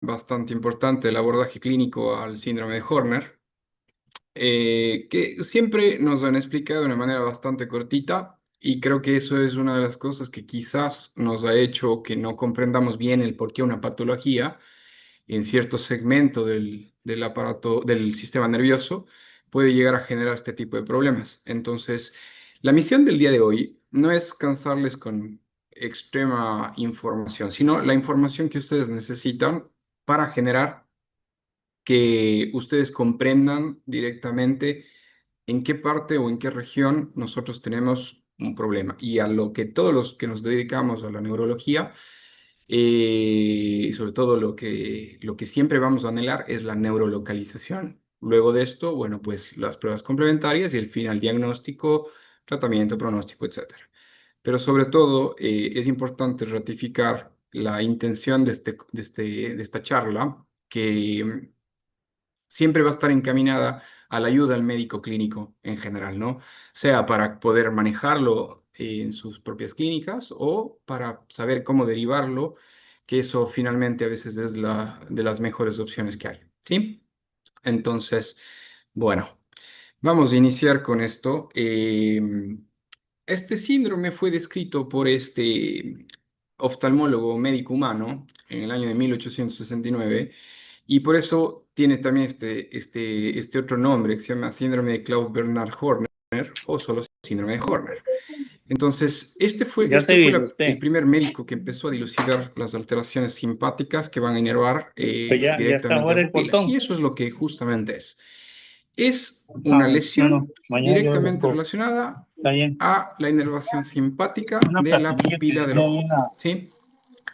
bastante importante del abordaje clínico al síndrome de Horner, que siempre nos lo han explicado de una manera bastante cortita y creo que eso es una de las cosas que quizás nos ha hecho que no comprendamos bien el por qué una patología en cierto segmento del aparato, del sistema nervioso, puede llegar a generar este tipo de problemas. Entonces, la misión del día de hoy no es cansarles con extrema información, sino la información que ustedes necesitan para generar que ustedes comprendan directamente en qué parte o en qué región nosotros tenemos un problema. Y a lo que todos los que nos dedicamos a la neurología, y sobre todo lo que siempre vamos a anhelar es la neurolocalización. Luego de esto, bueno, pues las pruebas complementarias y el final diagnóstico, tratamiento, pronóstico, etcétera. Pero sobre todo es importante ratificar la intención de esta charla, que siempre va a estar encaminada a la ayuda al médico clínico en general, ¿no? Sea para poder manejarlo en sus propias clínicas o para saber cómo derivarlo, que eso finalmente a veces es la de las mejores opciones que hay, ¿sí? Entonces, bueno, vamos a iniciar con esto. Este síndrome fue descrito por este oftalmólogo médico humano en el año de 1869 y por eso tiene también este otro nombre que se llama síndrome de Claude Bernard Horner o solo síndrome de Horner. Entonces, Ya este estoy fue viendo el usted, primer médico que empezó a dilucidar las alteraciones simpáticas que van a inervar pero ya está directamente a fuera la el pupila. portón. Y eso es lo que justamente es. Es una Ah, no, no, lesión mañana yo lo directamente recojo. relacionada Está bien. a la inervación simpática Una de la platinilla que pupila del decía ahí ojo, ¿sí?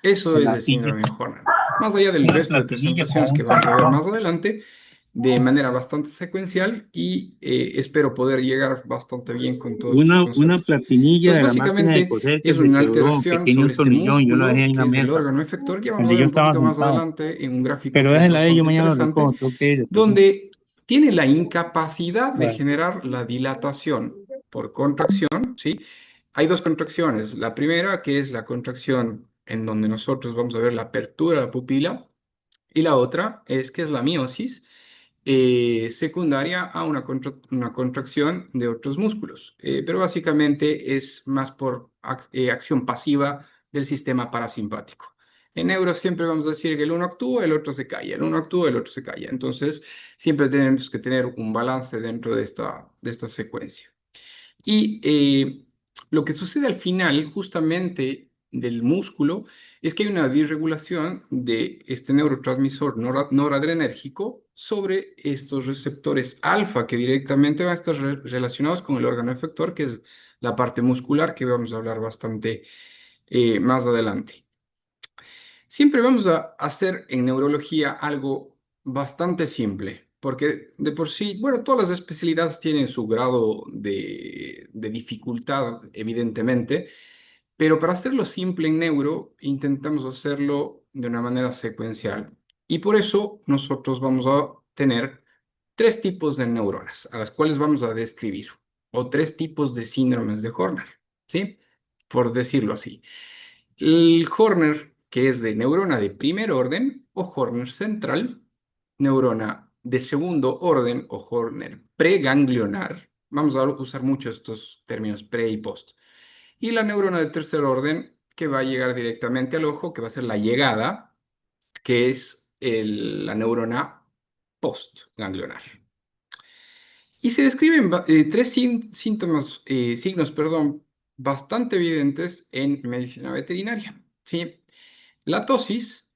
Eso en es la el silla. síndrome de Horner. Más allá del Una resto de platinilla con presentaciones que un vamos a ver tarjetón. más adelante, de manera bastante secuencial y espero poder llegar bastante bien con todos estos Una conceptos. platinilla Entonces, de la máquina de básicamente coser que es se una quebró, que alteración tenía sobre un este tornillón, yo lo dejé músculo, ahí en la que es el mesa, órgano efector, que vamos a donde ver yo un estaba poquito más sentado. adelante en un gráfico Pero que es déjela ahí, yo bastante mañana lo interesante, recojo, tengo que ir después. donde tiene la incapacidad de Bueno, generar la dilatación por contracción, ¿sí? Hay dos contracciones. La primera, que es la contracción en donde nosotros vamos a ver la apertura de la pupila, y la otra es que es la miosis secundaria a una contracción de otros músculos. Pero básicamente es más por acción pasiva del sistema parasimpático. En neuro siempre vamos a decir que el uno actúa, el otro se calla, el uno actúa, el otro se calla. Entonces, siempre tenemos que tener un balance dentro de esta secuencia. Y lo que sucede al final, justamente del músculo, es que hay una disregulación de este neurotransmisor noradrenérgico sobre estos receptores alfa que directamente van a estar relacionados con el órgano efector, que es la parte muscular que vamos a hablar bastante más adelante. Siempre vamos a hacer en neurología algo bastante simple, porque de por sí, bueno, todas las especialidades tienen su grado de dificultad, evidentemente, pero para hacerlo simple en neuro, intentamos hacerlo de una manera secuencial. Y por eso nosotros vamos a tener tres tipos de neuronas, a las cuales vamos a describir, o tres tipos de síndromes de Horner, ¿sí? Por decirlo así. El Horner, que es de neurona de primer orden, o Horner central, neurona de segundo orden, o Horner preganglionar. Vamos a usar mucho estos términos pre y post. Y la neurona de tercer orden, que va a llegar directamente al ojo, que va a ser la llegada, que es la neurona postganglionar. Y se describen tres síntomas, signos, perdón, bastante evidentes en medicina veterinaria, ¿sí? La tosis,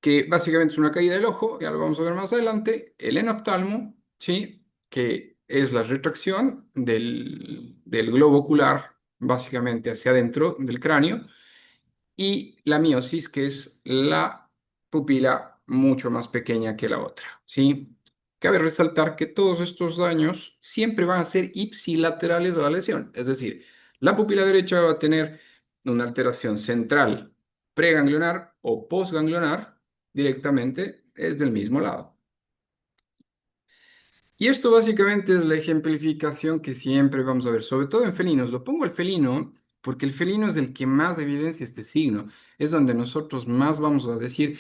que básicamente es una caída del ojo, ya lo vamos a ver más adelante. El enoftalmo, ¿sí? Que es la retracción del globo ocular, básicamente hacia adentro del cráneo. Y la miosis, que es la pupila mucho más pequeña que la otra, ¿sí? Cabe resaltar que todos estos daños siempre van a ser ipsilaterales a la lesión, es decir, la pupila derecha va a tener una alteración central preganglionar o postganglionar directamente es del mismo lado. Y esto básicamente es la ejemplificación que siempre vamos a ver, sobre todo en felinos. Lo pongo al felino porque el felino es el que más evidencia este signo. Es donde nosotros más vamos a decir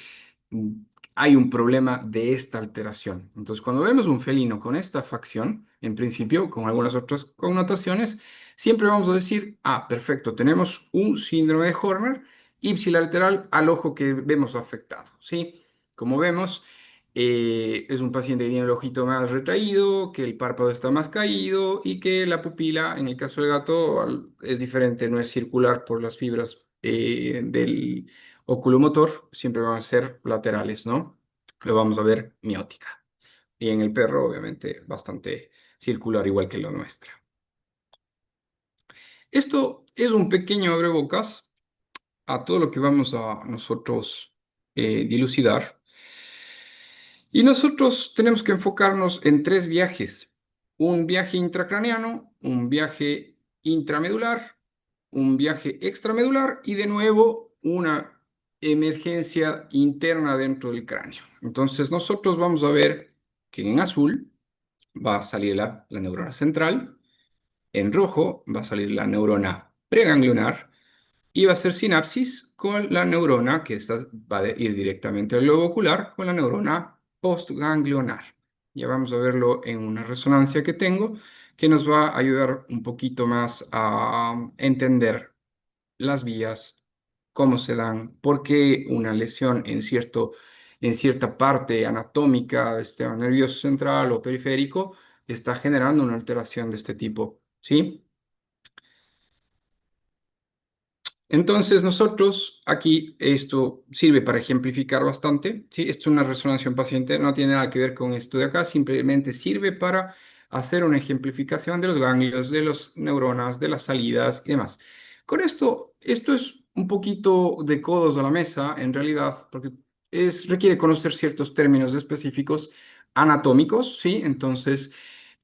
hay un problema de esta alteración. Entonces, cuando vemos un felino con esta facción, en principio, con algunas otras connotaciones, siempre vamos a decir, ah, perfecto, tenemos un síndrome de Horner ipsilateral al ojo que vemos afectado, ¿sí? Como vemos, es un paciente que tiene el ojito más retraído, que el párpado está más caído y que la pupila, en el caso del gato, es diferente, no es circular por las fibras del oculomotor, siempre van a ser laterales, ¿no? Lo vamos a ver miótica. Y en el perro, obviamente, bastante circular, igual que la nuestra. Esto es un pequeño abrebocas a todo lo que vamos a nosotros dilucidar. Y nosotros tenemos que enfocarnos en 3 viajes. Un viaje intracraneano, un viaje intramedular, un viaje extramedular y de nuevo una emergencia interna dentro del cráneo. Entonces nosotros vamos a ver que en azul va a salir la neurona central, en rojo va a salir la neurona preganglionar y va a hacer sinapsis con la neurona que va a ir directamente al globo ocular con la neurona postganglionar. Ya vamos a verlo en una resonancia que tengo que nos va a ayudar un poquito más a entender las vías, cómo se dan, por qué una lesión en cierta parte anatómica del sistema nervioso central o periférico está generando una alteración de este tipo, ¿sí? Entonces nosotros aquí, esto sirve para ejemplificar bastante, ¿sí? Esto es una resonancia en paciente, no tiene nada que ver con esto de acá, simplemente sirve para hacer una ejemplificación de los ganglios, de las neuronas, de las salidas y demás. Con esto es un poquito de codos a la mesa, en realidad, porque requiere conocer ciertos términos específicos anatómicos, ¿sí? Entonces,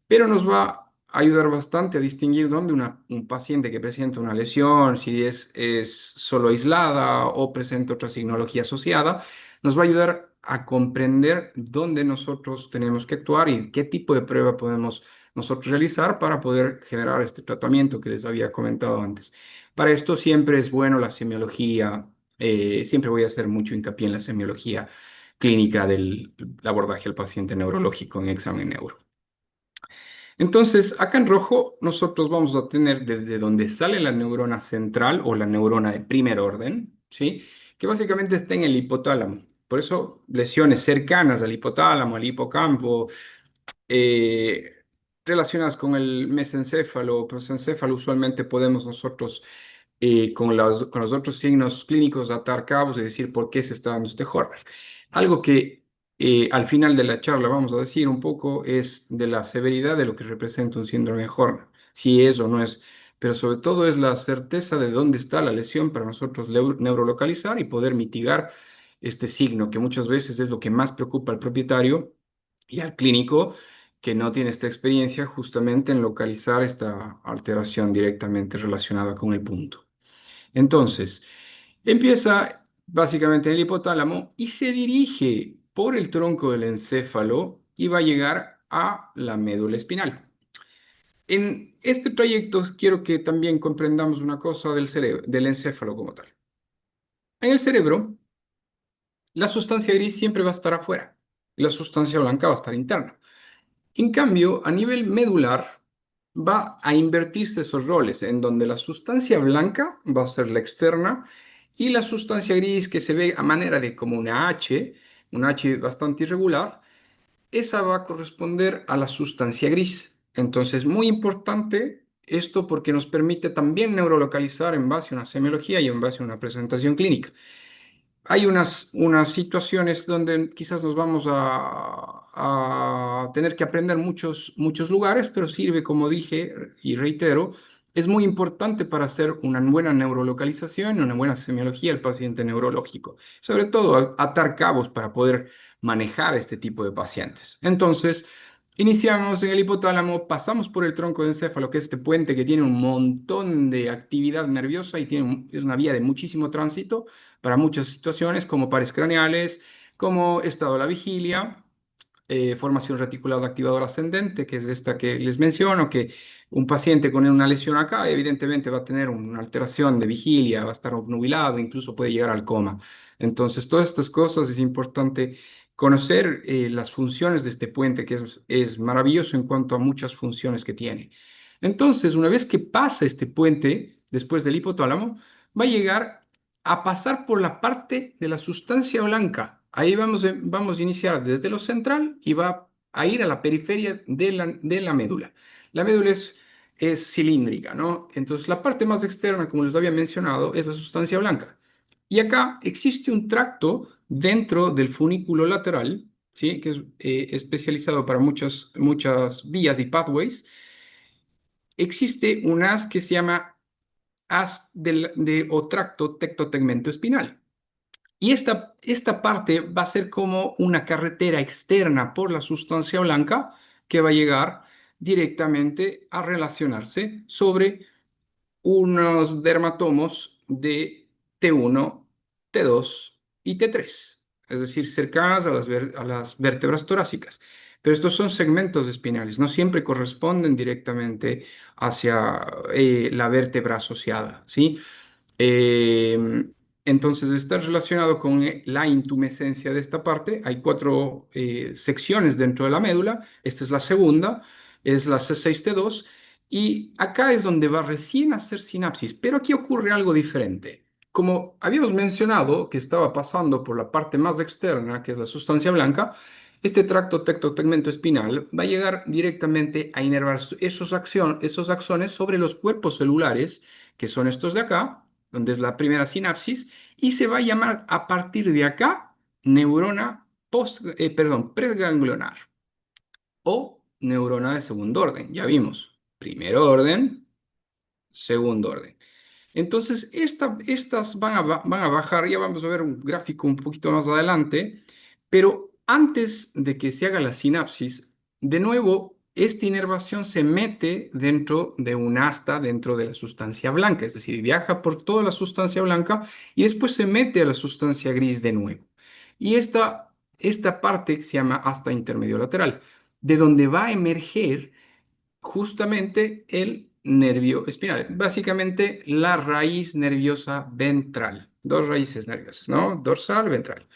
pero nos va a ayudar bastante a distinguir dónde un paciente que presenta una lesión, si es solo aislada o presenta otra signología asociada, nos va a ayudar a comprender dónde nosotros tenemos que actuar y qué tipo de prueba podemos nosotros realizar para poder generar este tratamiento que les había comentado antes. Para esto siempre es bueno la semiología, siempre voy a hacer mucho hincapié en la semiología clínica del abordaje al paciente neurológico en examen neuro. Entonces, acá en rojo nosotros vamos a tener desde donde sale la neurona central o la neurona de primer orden, ¿sí? Que básicamente está en el hipotálamo. Por eso, lesiones cercanas al hipotálamo, al hipocampo, eh, relacionadas con el mesencéfalo o prosencéfalo, usualmente podemos nosotros con los otros signos clínicos atar cabos y decir por qué se está dando este Horner. Algo que al final de la charla vamos a decir un poco es de la severidad de lo que representa un síndrome de Horner, si es o no es, pero sobre todo es la certeza de dónde está la lesión para nosotros neurolocalizar y poder mitigar este signo, que muchas veces es lo que más preocupa al propietario y al clínico que no tiene esta experiencia justamente en localizar esta alteración directamente relacionada con el punto. Entonces, empieza básicamente en el hipotálamo y se dirige por el tronco del encéfalo y va a llegar a la médula espinal. En este trayecto quiero que también comprendamos una cosa del cerebro, del encéfalo como tal. En el cerebro, la sustancia gris siempre va a estar afuera y la sustancia blanca va a estar interna. En cambio, a nivel medular, va a invertirse esos roles, en donde la sustancia blanca va a ser la externa y la sustancia gris que se ve a manera de como una H bastante irregular, esa va a corresponder a la sustancia gris. Entonces, muy importante esto porque nos permite también neurolocalizar en base a una semiología y en base a una presentación clínica. Hay unas situaciones donde quizás nos vamos a tener que aprender muchos lugares, pero sirve, como dije y reitero, es muy importante para hacer una buena neurolocalización y una buena semiología del paciente neurológico. Sobre todo, atar cabos para poder manejar este tipo de pacientes. Entonces, iniciamos en el hipotálamo, pasamos por el tronco de encéfalo, que es este puente que tiene un montón de actividad nerviosa y es una vía de muchísimo tránsito para muchas situaciones como pares craneales, como estado de la vigilia, formación reticular activadora ascendente, que es esta que les menciono, que un paciente con una lesión acá evidentemente va a tener una alteración de vigilia, va a estar obnubilado, incluso puede llegar al coma. Entonces, todas estas cosas es importante conocer las funciones de este puente, que es maravilloso en cuanto a muchas funciones que tiene. Entonces, una vez que pasa este puente, después del hipotálamo, va a llegar a pasar por la parte de la sustancia blanca. Ahí vamos a iniciar desde lo central y va a ir a la periferia de la médula. La médula es cilíndrica, ¿no? Entonces, la parte más externa, como les había mencionado, es la sustancia blanca. Y acá existe un tracto dentro del funículo lateral, ¿sí? Que es especializado para muchas vías y pathways. Existe un haz que se llama haz o tracto tectotegmento espinal. Y esta parte va a ser como una carretera externa por la sustancia blanca que va a llegar directamente a relacionarse sobre unos dermatomos de T1, T2 y T3, es decir, cercanas a las vértebras torácicas. Pero estos son segmentos espinales, no siempre corresponden directamente hacia la vértebra asociada, ¿sí? Eh, entonces está relacionado con la intumescencia de esta parte. Hay cuatro secciones dentro de la médula. Esta es la segunda, es la C6T2. Y acá es donde va recién a hacer sinapsis. Pero aquí ocurre algo diferente. Como habíamos mencionado que estaba pasando por la parte más externa, que es la sustancia blanca, este tracto tectotegmento espinal va a llegar directamente a inervar esos axones sobre los cuerpos celulares, que son estos de acá, donde es la primera sinapsis, y se va a llamar a partir de acá neurona preganglionar o neurona de segundo orden. Ya vimos, primer orden, segundo orden. Entonces, estas van a bajar, ya vamos a ver un gráfico un poquito más adelante, pero antes de que se haga la sinapsis, de nuevo, esta inervación se mete dentro de un asta, dentro de la sustancia blanca, es decir, viaja por toda la sustancia blanca y después se mete a la sustancia gris de nuevo. Y esta parte se llama asta intermedio lateral, de donde va a emerger justamente el nervio espinal, básicamente la raíz nerviosa ventral, dos raíces nerviosas, ¿no? Dorsal, ventral.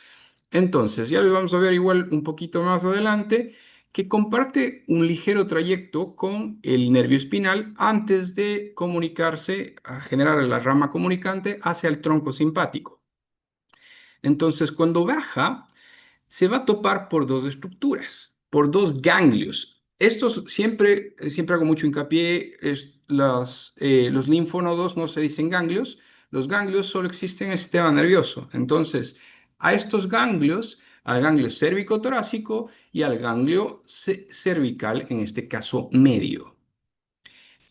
Entonces, ya lo vamos a ver igual un poquito más adelante, que comparte un ligero trayecto con el nervio espinal antes de comunicarse, a generar la rama comunicante hacia el tronco simpático. Entonces, cuando baja, se va a topar por dos estructuras, por dos ganglios. Estos siempre hago mucho hincapié, los linfonodos no se dicen ganglios, los ganglios solo existen en el sistema nervioso. Entonces, a estos ganglios, al ganglio cérvico-torácico y al ganglio cervical, en este caso medio.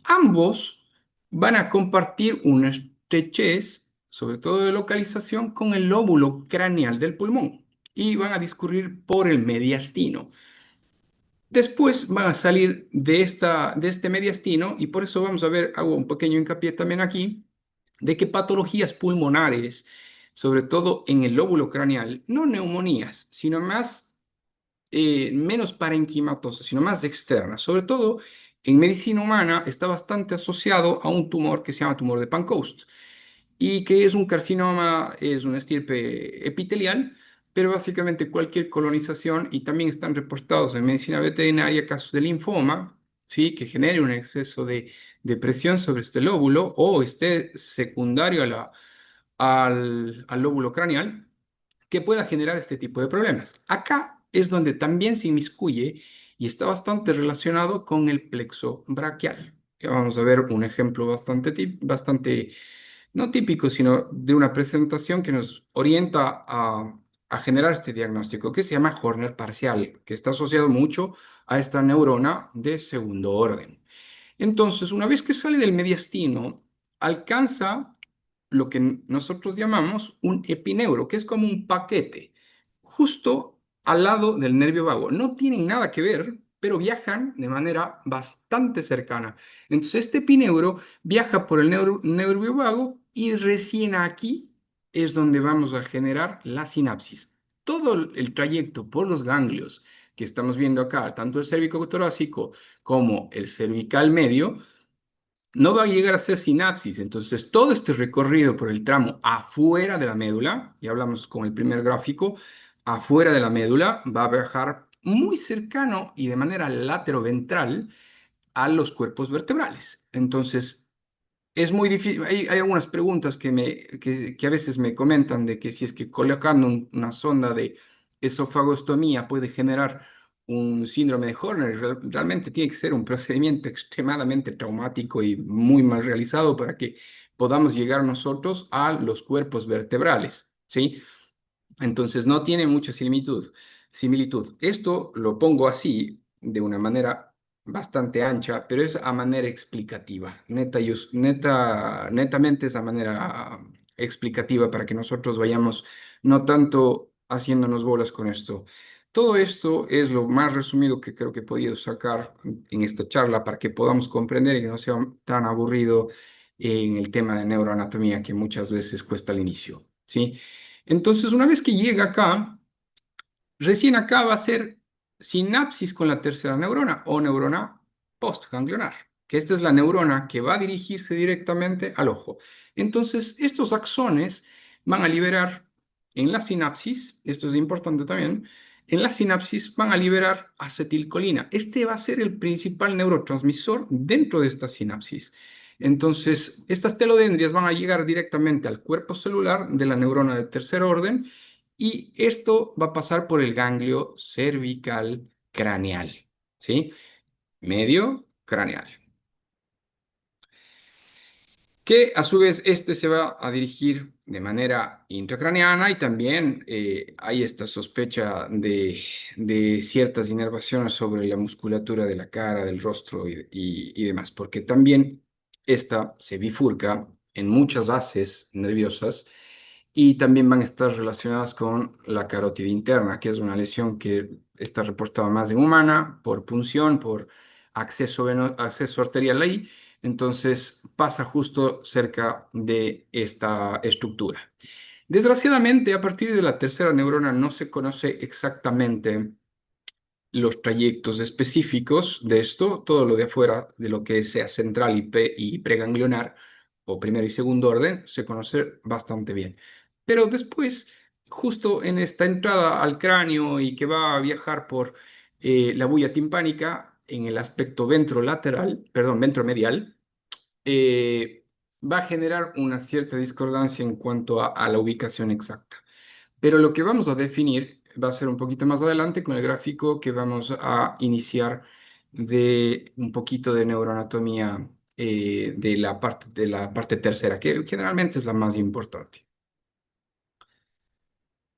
Ambos van a compartir una estrechez, sobre todo de localización, con el lóbulo craneal del pulmón y van a discurrir por el mediastino. Después van a salir de este mediastino y por eso vamos a ver, hago un pequeño hincapié también aquí, de que patologías pulmonares, sobre todo en el lóbulo craneal, no neumonías, sino menos parenquimatosas, sino más externas. Sobre todo en medicina humana está bastante asociado a un tumor que se llama tumor de Pancoast y que es un carcinoma, es una estirpe epitelial, pero básicamente cualquier colonización, y también están reportados en medicina veterinaria casos de linfoma, ¿sí? Que genere un exceso de presión sobre este lóbulo o esté secundario al lóbulo craneal, que pueda generar este tipo de problemas. Acá es donde también se inmiscuye y está bastante relacionado con el plexo braquial. Vamos a ver un ejemplo bastante no típico, sino de una presentación que nos orienta a generar este diagnóstico, que se llama Horner parcial, que está asociado mucho a esta neurona de segundo orden. Entonces, una vez que sale del mediastino, alcanza lo que nosotros llamamos un epineuro, que es como un paquete, justo al lado del nervio vago. No tienen nada que ver, pero viajan de manera bastante cercana. Entonces, este epineuro viaja por el nervio vago y recién aquí es donde vamos a generar la sinapsis. todo el trayecto por los ganglios que estamos viendo acá, tanto el cérvico-torácico como el cervical medio, no va a llegar a ser sinapsis. Entonces, todo este recorrido por el tramo afuera de la médula, y hablamos con el primer gráfico, afuera de la médula va a viajar muy cercano y de manera lateroventral a los cuerpos vertebrales. Entonces, es muy difícil. Hay algunas preguntas que a veces me comentan de que si es que colocando una sonda de esofagostomía puede generar un síndrome de Horner. Realmente tiene que ser un procedimiento extremadamente traumático y muy mal realizado para que podamos llegar nosotros a los cuerpos vertebrales, ¿sí? Entonces no tiene mucha similitud. Esto lo pongo así de una manera bastante ancha, pero es a manera explicativa. Netamente es a manera explicativa para que nosotros vayamos no tanto haciéndonos bolas con esto. Todo esto es lo más resumido que creo que he podido sacar en esta charla para que podamos comprender y que no sea tan aburrido en el tema de neuroanatomía que muchas veces cuesta al inicio, ¿sí? Entonces, una vez que llega acá, recién acá va a ser sinapsis con la tercera neurona o neurona postganglionar, que esta es la neurona que va a dirigirse directamente al ojo. Entonces, estos axones van a liberar en la sinapsis, esto es importante también, en la sinapsis van a liberar acetilcolina. Este va a ser el principal neurotransmisor dentro de esta sinapsis. Entonces, estas telodendrias van a llegar directamente al cuerpo celular de la neurona de tercer orden y esto va a pasar por el ganglio cervical craneal, ¿sí? Medio craneal. Que a su vez este se va a dirigir de manera intracraneana y también hay esta sospecha de ciertas inervaciones sobre la musculatura de la cara, del rostro y demás, porque también esta se bifurca en muchas haces nerviosas y también van a estar relacionadas con la carótida interna, que es una lesión que está reportada más en humana por punción, por acceso arterial ahí. Entonces pasa justo cerca de esta estructura. Desgraciadamente, a partir de la tercera neurona no se conoce exactamente los trayectos específicos de esto, todo lo de afuera, de lo que sea central y preganglionar, o primero y segundo orden, se conoce bastante bien. Pero después, justo en esta entrada al cráneo y que va a viajar por la bulla timpánica, en el aspecto ventrolateral, perdón, ventromedial, va a generar una cierta discordancia en cuanto a la ubicación exacta. Pero lo que vamos a definir va a ser un poquito más adelante con el gráfico que vamos a iniciar de un poquito de neuroanatomía de la parte tercera, que generalmente es la más importante.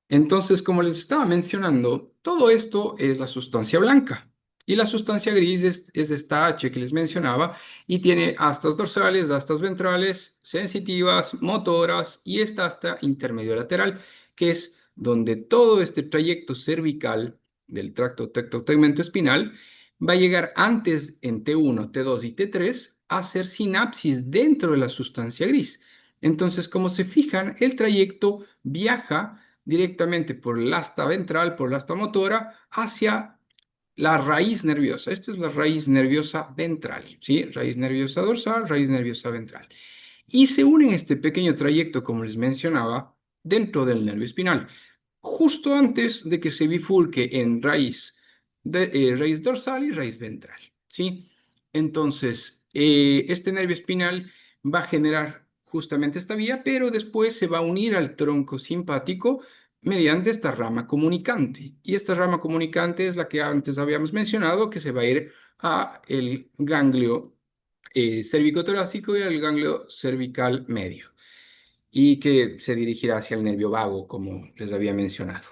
Entonces, como les estaba mencionando, todo esto es la sustancia blanca. Y la sustancia gris es esta H que les mencionaba y tiene astas dorsales, astas ventrales, sensitivas, motoras y esta asta intermedio lateral, que es donde todo este trayecto cervical del tracto tectotegmento espinal va a llegar antes en T1, T2 y T3 a hacer sinapsis dentro de la sustancia gris. Entonces, como se fijan, el trayecto viaja directamente por el asta ventral, por la asta motora, hacia la raíz nerviosa. Esta es la raíz nerviosa ventral, ¿sí? Raíz nerviosa dorsal, raíz nerviosa ventral. Y se une en este pequeño trayecto, como les mencionaba, dentro del nervio espinal, justo antes de que se bifurque en raíz dorsal y raíz ventral, ¿sí? Entonces, este nervio espinal va a generar justamente esta vía, pero después se va a unir al tronco simpático mediante esta rama comunicante. Y esta rama comunicante es la que antes habíamos mencionado, que se va a ir a el ganglio cervicotorácico y al ganglio cervical medio, y que se dirigirá hacia el nervio vago, como les había mencionado.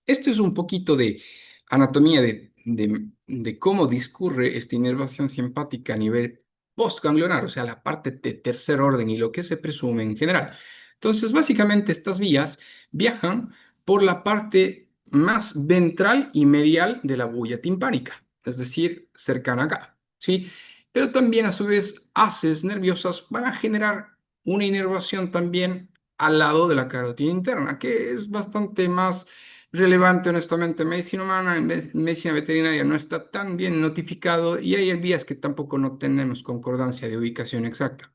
Esto es un poquito de anatomía de cómo discurre esta inervación simpática a nivel postganglionar, o sea, la parte de tercer orden y lo que se presume en general. Entonces, básicamente estas vías viajan por la parte más ventral y medial de la bulla timpánica, es decir, cercana acá, ¿sí? Pero también a su vez haces nerviosas van a generar una inervación también al lado de la carótida interna, que es bastante más relevante, honestamente, en medicina humana, en medicina veterinaria no está tan bien notificado y hay vías que tampoco no tenemos concordancia de ubicación exacta.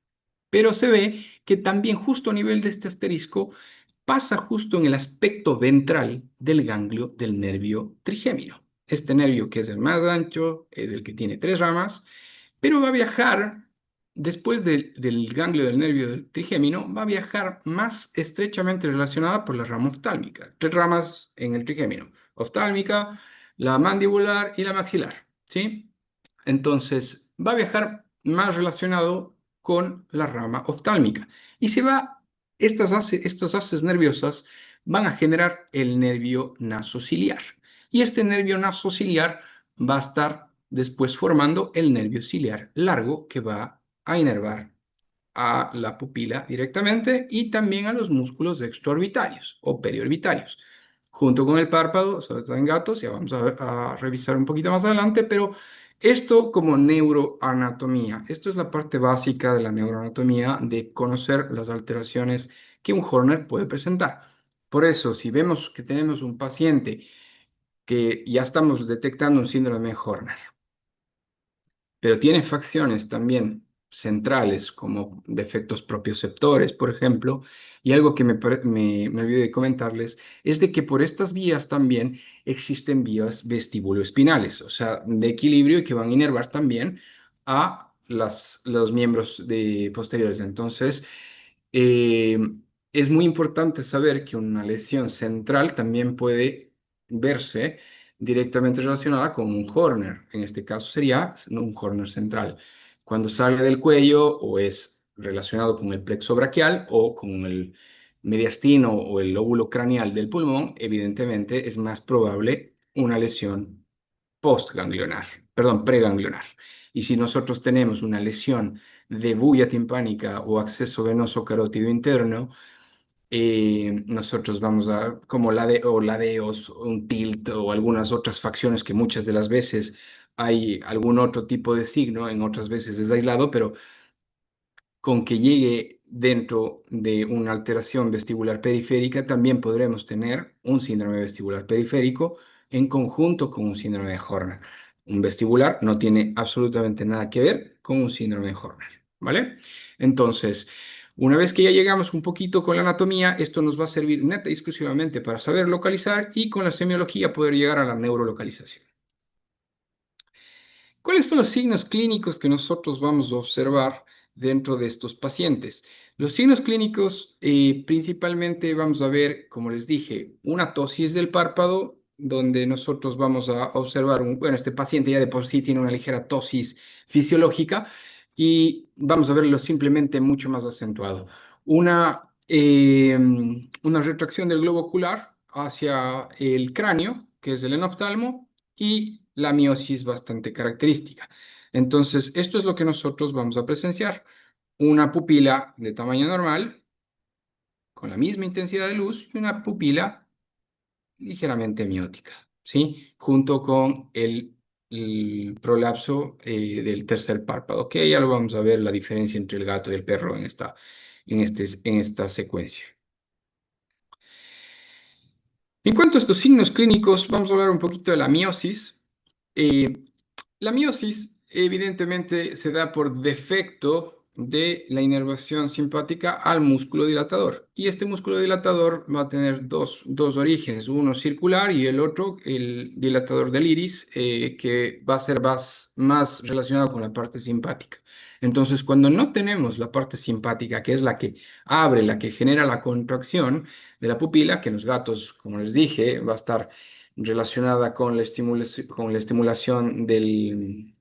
Pero se ve que también justo a nivel de este asterisco pasa justo en el aspecto ventral del ganglio del nervio trigémino. Este nervio que es el más ancho, es el que tiene 3 ramas, pero va a viajar, después del ganglio del nervio del trigémino, va a viajar más estrechamente relacionada por la rama oftálmica. 3 ramas en el trigémino: oftálmica, la mandibular y la maxilar, ¿sí? Entonces, va a viajar más relacionado con la rama oftálmica. Y estos haces nerviosas van a generar el nervio nasociliar. Y este nervio nasociliar va a estar después formando el nervio ciliar largo que va a inervar a la pupila directamente y también a los músculos extraorbitarios o periorbitarios, junto con el párpado, sobre todo en gatos, ya vamos a revisar un poquito más adelante, pero esto como neuroanatomía, esto es la parte básica de la neuroanatomía, de conocer las alteraciones que un Horner puede presentar. Por eso, si vemos que tenemos un paciente que ya estamos detectando un síndrome de Horner, pero tiene facciones también centrales como defectos propioceptores, por ejemplo, y algo que me olvidé de comentarles es de que por estas vías también existen vías vestibuloespinales, o sea, de equilibrio y que van a inervar también a los miembros posteriores. Entonces, eh, es muy importante saber que una lesión central también puede verse directamente relacionada con un Horner. En este caso sería un Horner central. Cuando sale del cuello o es relacionado con el plexo braquial o con el mediastino o el lóbulo craneal del pulmón, evidentemente es más probable una lesión postganglionar, perdón, preganglionar. Y si nosotros tenemos una lesión de bulla timpánica o acceso venoso carótido interno, nosotros vamos a, como o ladeos, un tilt o algunas otras facciones que muchas de las veces hay algún otro tipo de signo, en otras veces es aislado, pero con que llegue dentro de una alteración vestibular periférica, también podremos tener un síndrome vestibular periférico en conjunto con un síndrome de Horner. Un vestibular no tiene absolutamente nada que ver con un síndrome de Horner, ¿vale? Entonces, una vez que ya llegamos un poquito con la anatomía, esto nos va a servir neta y exclusivamente para saber localizar y con la semiología poder llegar a la neurolocalización. ¿Cuáles son los signos clínicos que nosotros vamos a observar dentro de estos pacientes? Los signos clínicos principalmente vamos a ver, como les dije, una tosis del párpado, donde nosotros vamos a observar, bueno, este paciente ya de por sí tiene una ligera tosis fisiológica y vamos a verlo simplemente mucho más acentuado. Una retracción del globo ocular hacia el cráneo, que es el enoftalmo, y la miosis bastante característica. Entonces, esto es lo que nosotros vamos a presenciar. Una pupila de tamaño normal, con la misma intensidad de luz, y una pupila ligeramente miótica, ¿sí? Junto con el prolapso del tercer párpado, que ya lo vamos a ver la diferencia entre el gato y el perro en esta secuencia. En cuanto a estos signos clínicos, vamos a hablar un poquito de la miosis. Eh, la miosis evidentemente se da por defecto de la inervación simpática al músculo dilatador. Y este músculo dilatador va a tener dos orígenes, uno circular y el otro, el dilatador del iris, que va a ser más relacionado con la parte simpática. Entonces, cuando no tenemos la parte simpática, que es la que abre, la que genera la contracción de la pupila, que en los gatos, como les dije, va a estar relacionada con la estimulación del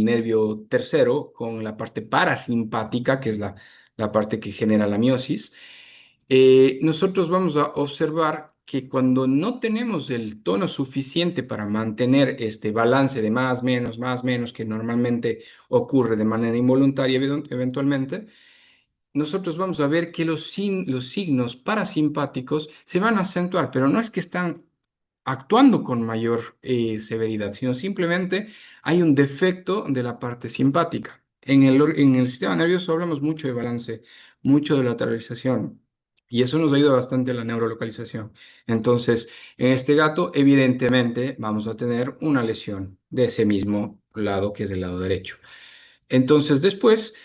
nervio tercero, con la parte parasimpática, que es la parte que genera la miosis. Nosotros vamos a observar que cuando no tenemos el tono suficiente para mantener este balance de más, menos, que normalmente ocurre de manera involuntaria eventualmente, nosotros vamos a ver que los signos parasimpáticos se van a acentuar, pero no es que están actuando con mayor severidad, sino simplemente hay un defecto de la parte simpática. En el sistema nervioso hablamos mucho de balance, mucho de lateralización. Y eso nos ayuda bastante a la neurolocalización. Entonces, en este gato, evidentemente, vamos a tener una lesión de ese mismo lado, que es el lado derecho. Entonces, después,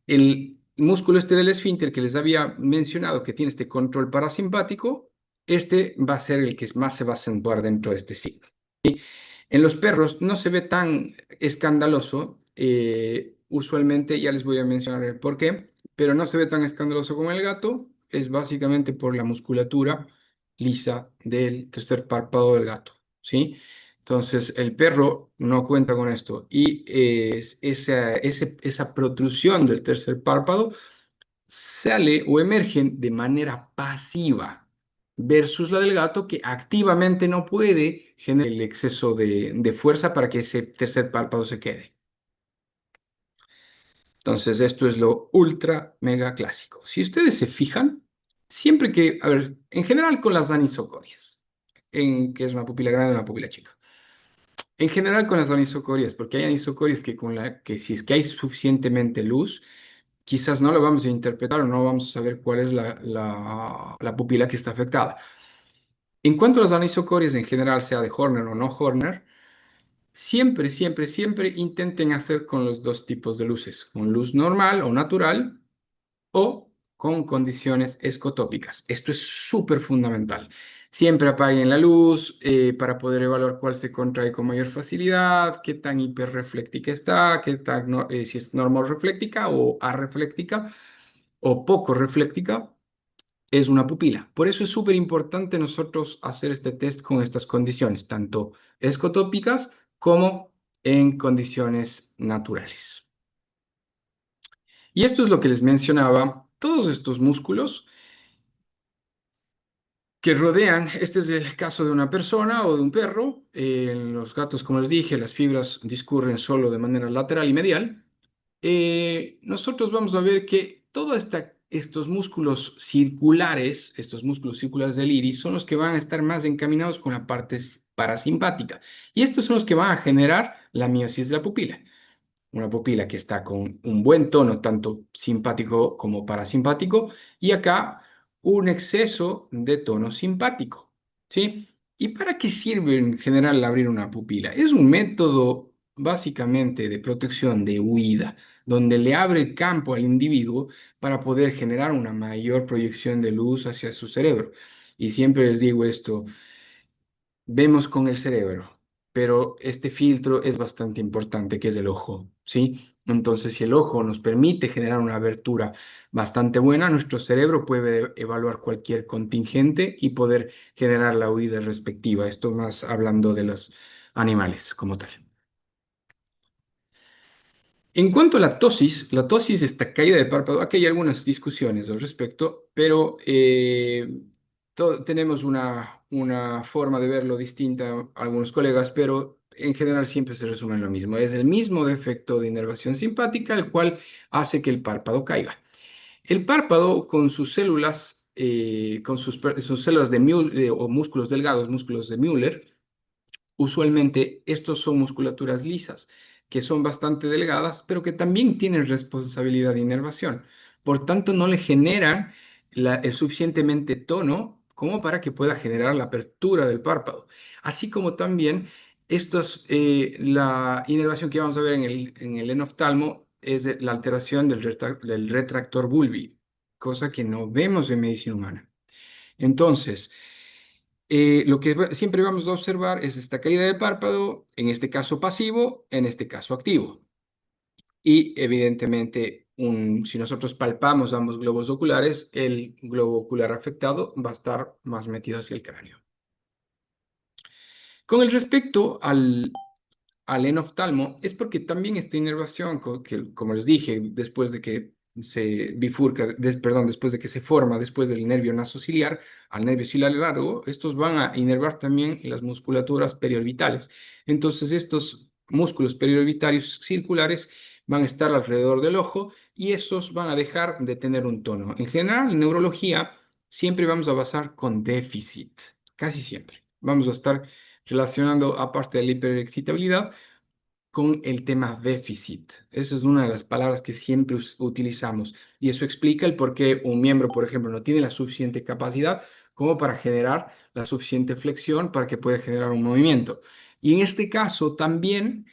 el músculo este del esfínter que les había mencionado, que tiene este control parasimpático, este va a ser el que más se va a acentuar dentro de este signo. En los perros no se ve tan escandaloso, usualmente ya les voy a mencionar el por qué, pero no se ve tan escandaloso como el gato, es básicamente por la musculatura lisa del tercer párpado del gato, ¿sí? Entonces, el perro no cuenta con esto y esa protrusión del tercer párpado sale o emergen de manera pasiva versus la del gato que activamente no puede generar el exceso de fuerza para que ese tercer párpado se quede. Entonces, esto es lo ultra mega clásico. Si ustedes se fijan, siempre que, a ver, en general con las anisocorias, que es una pupila grande y una pupila chica. En general con las anisocorias, porque hay anisocorias que si es que hay suficientemente luz, quizás no lo vamos a interpretar o no vamos a saber cuál es la pupila que está afectada. En cuanto a las anisocorias en general, sea de Horner o no Horner, siempre, siempre, siempre intenten hacer con los dos tipos de luces, con luz normal o natural o con condiciones escotópicas. Esto es súper fundamental. Siempre apaguen la luz para poder evaluar cuál se contrae con mayor facilidad, qué tan hiperrefléctica está, qué tan, si es normorrefléctica o arrefléctica o poco refléctica, es una pupila. Por eso es súper importante nosotros hacer este test con estas condiciones, tanto escotópicas como en condiciones naturales. Y esto es lo que les mencionaba, todos estos músculos que rodean, este es el caso de una persona o de un perro, en los gatos, como les dije, las fibras discurren solo de manera lateral y medial. Nosotros vamos a ver que todos estos músculos circulares, estos músculos circulares del iris, son los que van a estar más encaminados con la parte parasimpática. Y estos son los que van a generar la miosis de la pupila. Una pupila que está con un buen tono, tanto simpático como parasimpático, y acá un exceso de tono simpático, ¿sí? ¿Y para qué sirve en general abrir una pupila? Es un método básicamente de protección, de huida, donde le abre el campo al individuo para poder generar una mayor proyección de luz hacia su cerebro. Y siempre les digo esto, vemos con el cerebro, pero este filtro es bastante importante, que es el ojo, ¿sí? Entonces, si el ojo nos permite generar una abertura bastante buena, nuestro cerebro puede evaluar cualquier contingente y poder generar la huida respectiva. Esto más hablando de los animales como tal. En cuanto a la tosis, esta caída de párpado, aquí hay algunas discusiones al respecto, pero tenemos una forma de verlo distinta a algunos colegas, pero en general siempre se resume en lo mismo. Es el mismo defecto de inervación simpática, el cual hace que el párpado caiga. El párpado con sus células, sus células o músculos delgados, músculos de Müller, usualmente estos son musculaturas lisas, que son bastante delgadas, pero que también tienen responsabilidad de inervación. Por tanto, no le generan el suficientemente tono como para que pueda generar la apertura del párpado. Así como también la inervación que vamos a ver en el enoftalmo es la alteración del retractor bulbi, cosa que no vemos en medicina humana. Entonces, lo que siempre vamos a observar es esta caída de párpado, en este caso pasivo, en este caso activo. Y evidentemente, si nosotros palpamos ambos globos oculares, el globo ocular afectado va a estar más metido hacia el cráneo. Con el respecto al enoftalmo, es porque también esta inervación, que, como les dije, después de que se bifurca, perdón, después de que se forma después del nervio nasociliar al nervio ciliar largo, estos van a inervar también las musculaturas periorbitales. Entonces, estos músculos periorbitarios circulares van a estar alrededor del ojo y esos van a dejar de tener un tono. En general, en neurología, siempre vamos a basar con déficit, casi siempre. Vamos a estar relacionando, aparte de la hiperexcitabilidad, con el tema déficit. Esa es una de las palabras que siempre utilizamos y eso explica el por qué un miembro, por ejemplo, no tiene la suficiente capacidad como para generar la suficiente flexión para que pueda generar un movimiento. Y en este caso también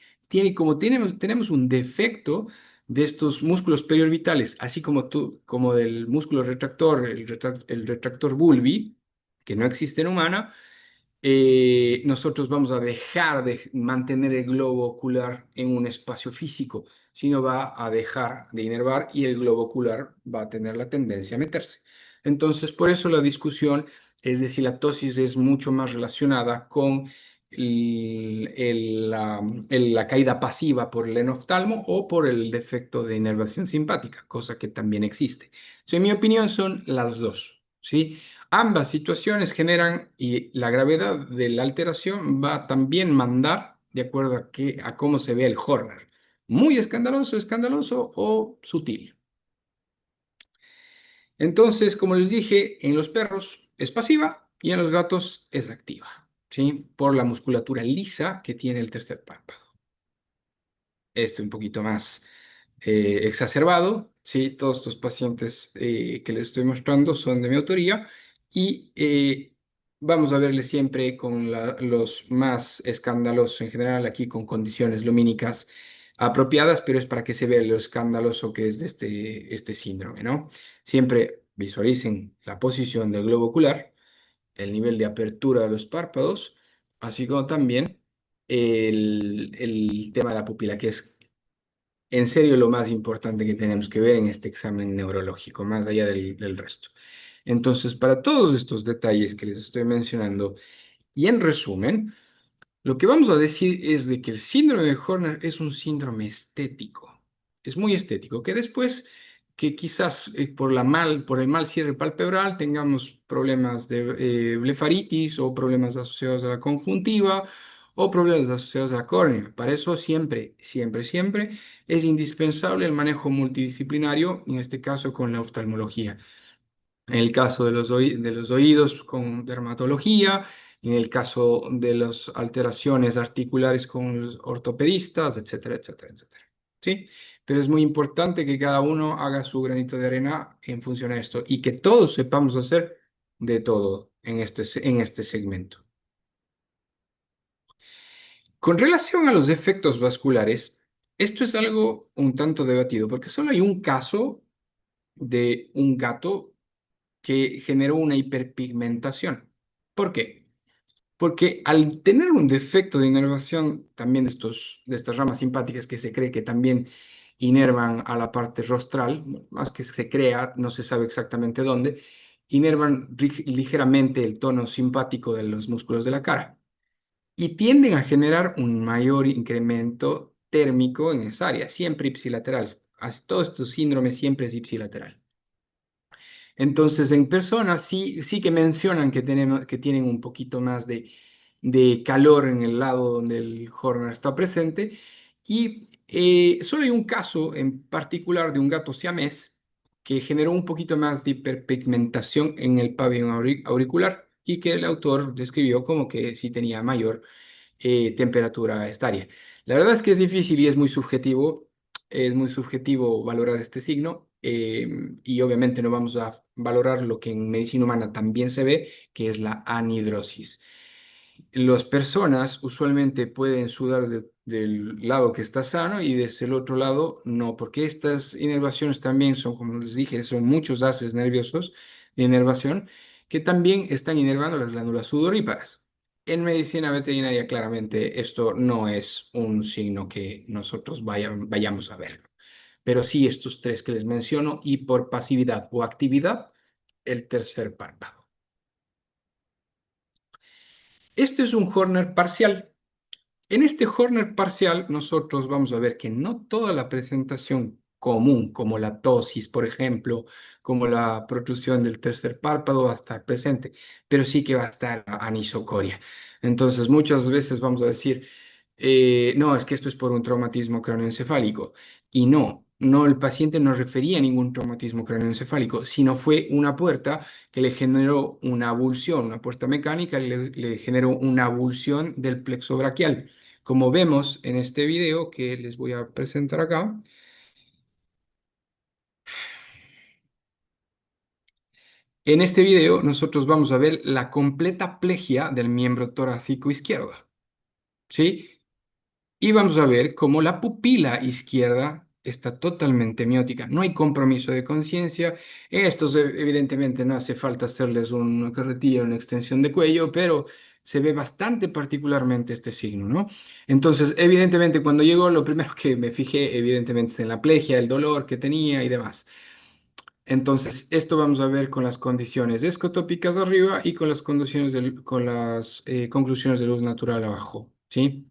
como tenemos un defecto de estos músculos periorbitales, así como del músculo retractor, el retractor bulbi, que no existe en humana, nosotros vamos a dejar de mantener el globo ocular en un espacio físico, sino va a dejar de inervar y el globo ocular va a tener la tendencia a meterse. Entonces, por eso la discusión es de si la ptosis es mucho más relacionada con la caída pasiva por el enoftalmo o por el defecto de inervación simpática, cosa que también existe. En mi opinión son las dos, ¿sí? Ambas situaciones generan y la gravedad de la alteración va a también mandar de acuerdo a cómo se ve el Horner. Muy escandaloso, escandaloso o sutil. Entonces, como les dije, en los perros es pasiva y en los gatos es activa, ¿sí? Por la musculatura lisa que tiene el tercer párpado. Un poquito más exacerbado, ¿sí? Todos estos pacientes que les estoy mostrando son de mi autoría y vamos a verle siempre con los más escandalosos en general, aquí con condiciones lumínicas apropiadas, pero es para que se vea lo escandaloso que es de este síndrome, ¿no? Siempre visualicen la posición del globo ocular, el nivel de apertura de los párpados, así como también el tema de la pupila, que es en serio lo más importante que tenemos que ver en este examen neurológico, más allá del resto. Entonces, para todos estos detalles que les estoy mencionando, y en resumen, lo que vamos a decir es de que el síndrome de Horner es un síndrome estético. Es muy estético, que después que quizás por el mal cierre palpebral tengamos problemas de blefaritis o problemas asociados a la conjuntiva o problemas asociados a la córnea. Para eso siempre, siempre, siempre es indispensable el manejo multidisciplinario, en este caso con la oftalmología. En el caso de los oídos con dermatología, en el caso de las alteraciones articulares con los ortopedistas, etcétera, etcétera, etcétera. ¿Sí? Pero es muy importante que cada uno haga su granito de arena en función a esto y que todos sepamos hacer de todo en este segmento. Con relación a los efectos vasculares, esto es algo un tanto debatido porque solo hay un caso de un gato que generó una hiperpigmentación. ¿Por qué? Porque al tener un defecto de inervación también de estas ramas simpáticas que se cree que también inervan a la parte rostral, más que se crea, no se sabe exactamente dónde, inervan ligeramente el tono simpático de los músculos de la cara y tienden a generar un mayor incremento térmico en esa área, siempre ipsilateral. Todo este síndrome siempre es ipsilateral. Entonces, en personas sí que mencionan que tienen un poquito más de calor en el lado donde el Horner está presente. Y solo hay un caso en particular de un gato siamés que generó un poquito más de hiperpigmentación en el pabellón auricular y que el autor describió como que sí tenía mayor temperatura estaria. La verdad es que es difícil y es muy subjetivo valorar este signo y obviamente no vamos a valorar lo que en medicina humana también se ve, que es la anhidrosis. Las personas usualmente pueden sudar del lado que está sano y desde el otro lado no, porque estas inervaciones también son, como les dije, son muchos haces nerviosos de inervación que también están inervando las glándulas sudoríparas. En medicina veterinaria, claramente, esto no es un signo que nosotros vayamos a ver, pero sí estos tres que les menciono y por pasividad o actividad, el tercer párpado. Este es un Horner parcial. En este Horner parcial, nosotros vamos a ver que no toda la presentación común, como la ptosis, por ejemplo, como la protrusión del tercer párpado, va a estar presente, pero sí que va a estar la anisocoria. Entonces, muchas veces vamos a decir, no, es que esto es por un traumatismo craneoencefálico. Y no, el paciente no refería a ningún traumatismo craneoencefálico, sino fue una puerta que le generó una avulsión, una puerta mecánica le generó una avulsión del plexo braquial. Como vemos en este video que les voy a presentar acá, en este video nosotros vamos a ver la completa plegia del miembro torácico izquierdo, ¿sí? Y vamos a ver cómo la pupila izquierda está totalmente miótica. No hay compromiso de conciencia. Estos evidentemente no hace falta hacerles una carretilla, una extensión de cuello, pero se ve bastante particularmente este signo, ¿no? Entonces, evidentemente, cuando llegó, lo primero que me fijé, evidentemente, es en la plegia, el dolor que tenía y demás. Entonces, esto vamos a ver con las condiciones escotópicas arriba y con las condiciones con las conclusiones de luz natural abajo, ¿sí?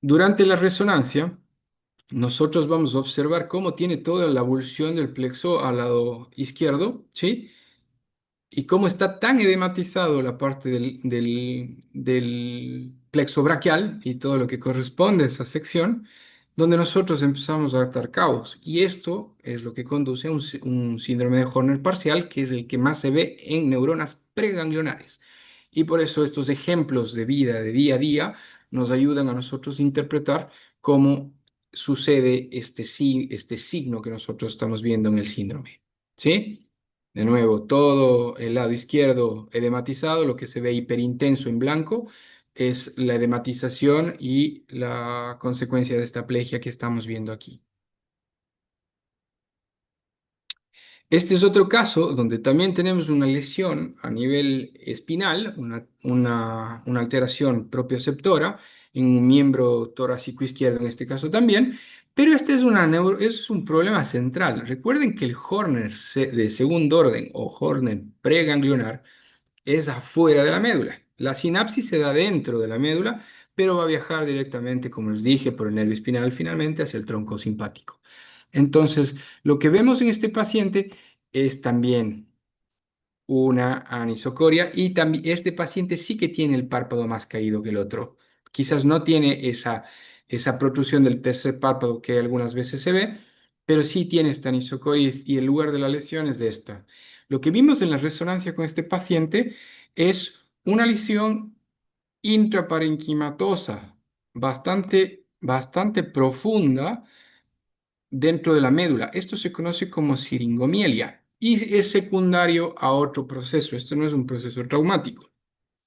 Durante la resonancia, nosotros vamos a observar cómo tiene toda la avulsión del plexo al lado izquierdo, ¿sí? Y cómo está tan edematizado la parte del plexo braquial y todo lo que corresponde a esa sección, donde nosotros empezamos a atar cabos. Y esto es lo que conduce a un síndrome de Horner parcial, que es el que más se ve en neuronas preganglionares. Y por eso estos ejemplos de vida, de día a día, nos ayudan a nosotros a interpretar cómo sucede este signo que nosotros estamos viendo en el síndrome. ¿Sí? De nuevo, todo el lado izquierdo edematizado, lo que se ve hiperintenso en blanco, es la edematización y la consecuencia de esta plegia que estamos viendo aquí. Este es otro caso donde también tenemos una lesión a nivel espinal, una alteración propioceptora en un miembro torácico izquierdo en este caso también, pero este es un problema central. Recuerden que el Horner de segundo orden o Horner preganglionar es afuera de la médula. La sinapsis se da dentro de la médula, pero va a viajar directamente, como les dije, por el nervio espinal finalmente hacia el tronco simpático. Entonces, lo que vemos en este paciente es también una anisocoria y también este paciente sí que tiene el párpado más caído que el otro. Quizás no tiene esa protrusión del tercer párpado que algunas veces se ve, pero sí tiene esta anisocoria y el lugar de la lesión es de esta. Lo que vimos en la resonancia con este paciente es una lesión intraparenquimatosa bastante profunda dentro de la médula. Esto se conoce como siringomielia y es secundario a otro proceso. Esto no es un proceso traumático.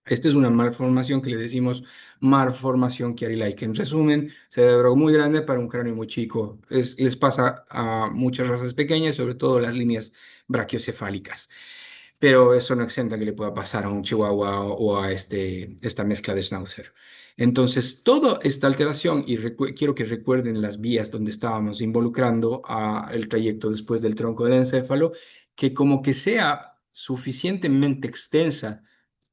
Esta es una malformación que le decimos malformación Chiari-Like. En resumen, cerebro muy grande para un cráneo muy chico. Les pasa a muchas razas pequeñas, sobre todo las líneas brachiocefálicas. Pero eso no exenta que le pueda pasar a un chihuahua o a esta mezcla de schnauzer. Entonces, toda esta alteración, y quiero que recuerden las vías donde estábamos involucrando a el trayecto después del tronco del encéfalo, que como que sea suficientemente extensa,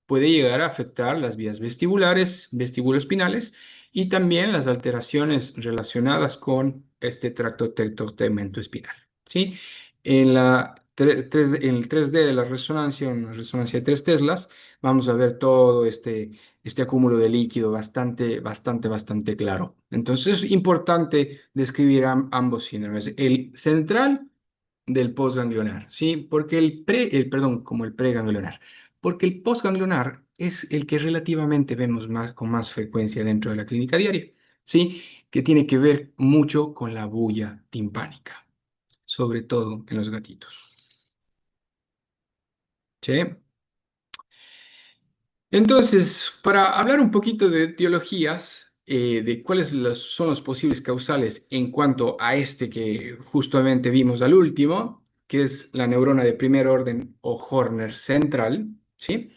puede llegar a afectar las vías vestibulares, vestibuloespinales y también las alteraciones relacionadas con este tracto tegmento espinal. ¿Sí? En el 3D de la resonancia, una resonancia de 3 teslas, vamos a ver todo este acúmulo de líquido bastante claro. Entonces es importante describir ambos síndromes. El central del postganglionar, ¿sí? Porque perdón, como el preganglionar, porque el postganglionar es el que relativamente vemos con más frecuencia dentro de la clínica diaria, ¿sí? Que tiene que ver mucho con la bulla timpánica, sobre todo en los gatitos, ¿sí? Entonces, para hablar un poquito de etiologías, de cuáles son los posibles causales en cuanto a este que justamente vimos al último, que es la neurona de primer orden o Horner central, ¿sí?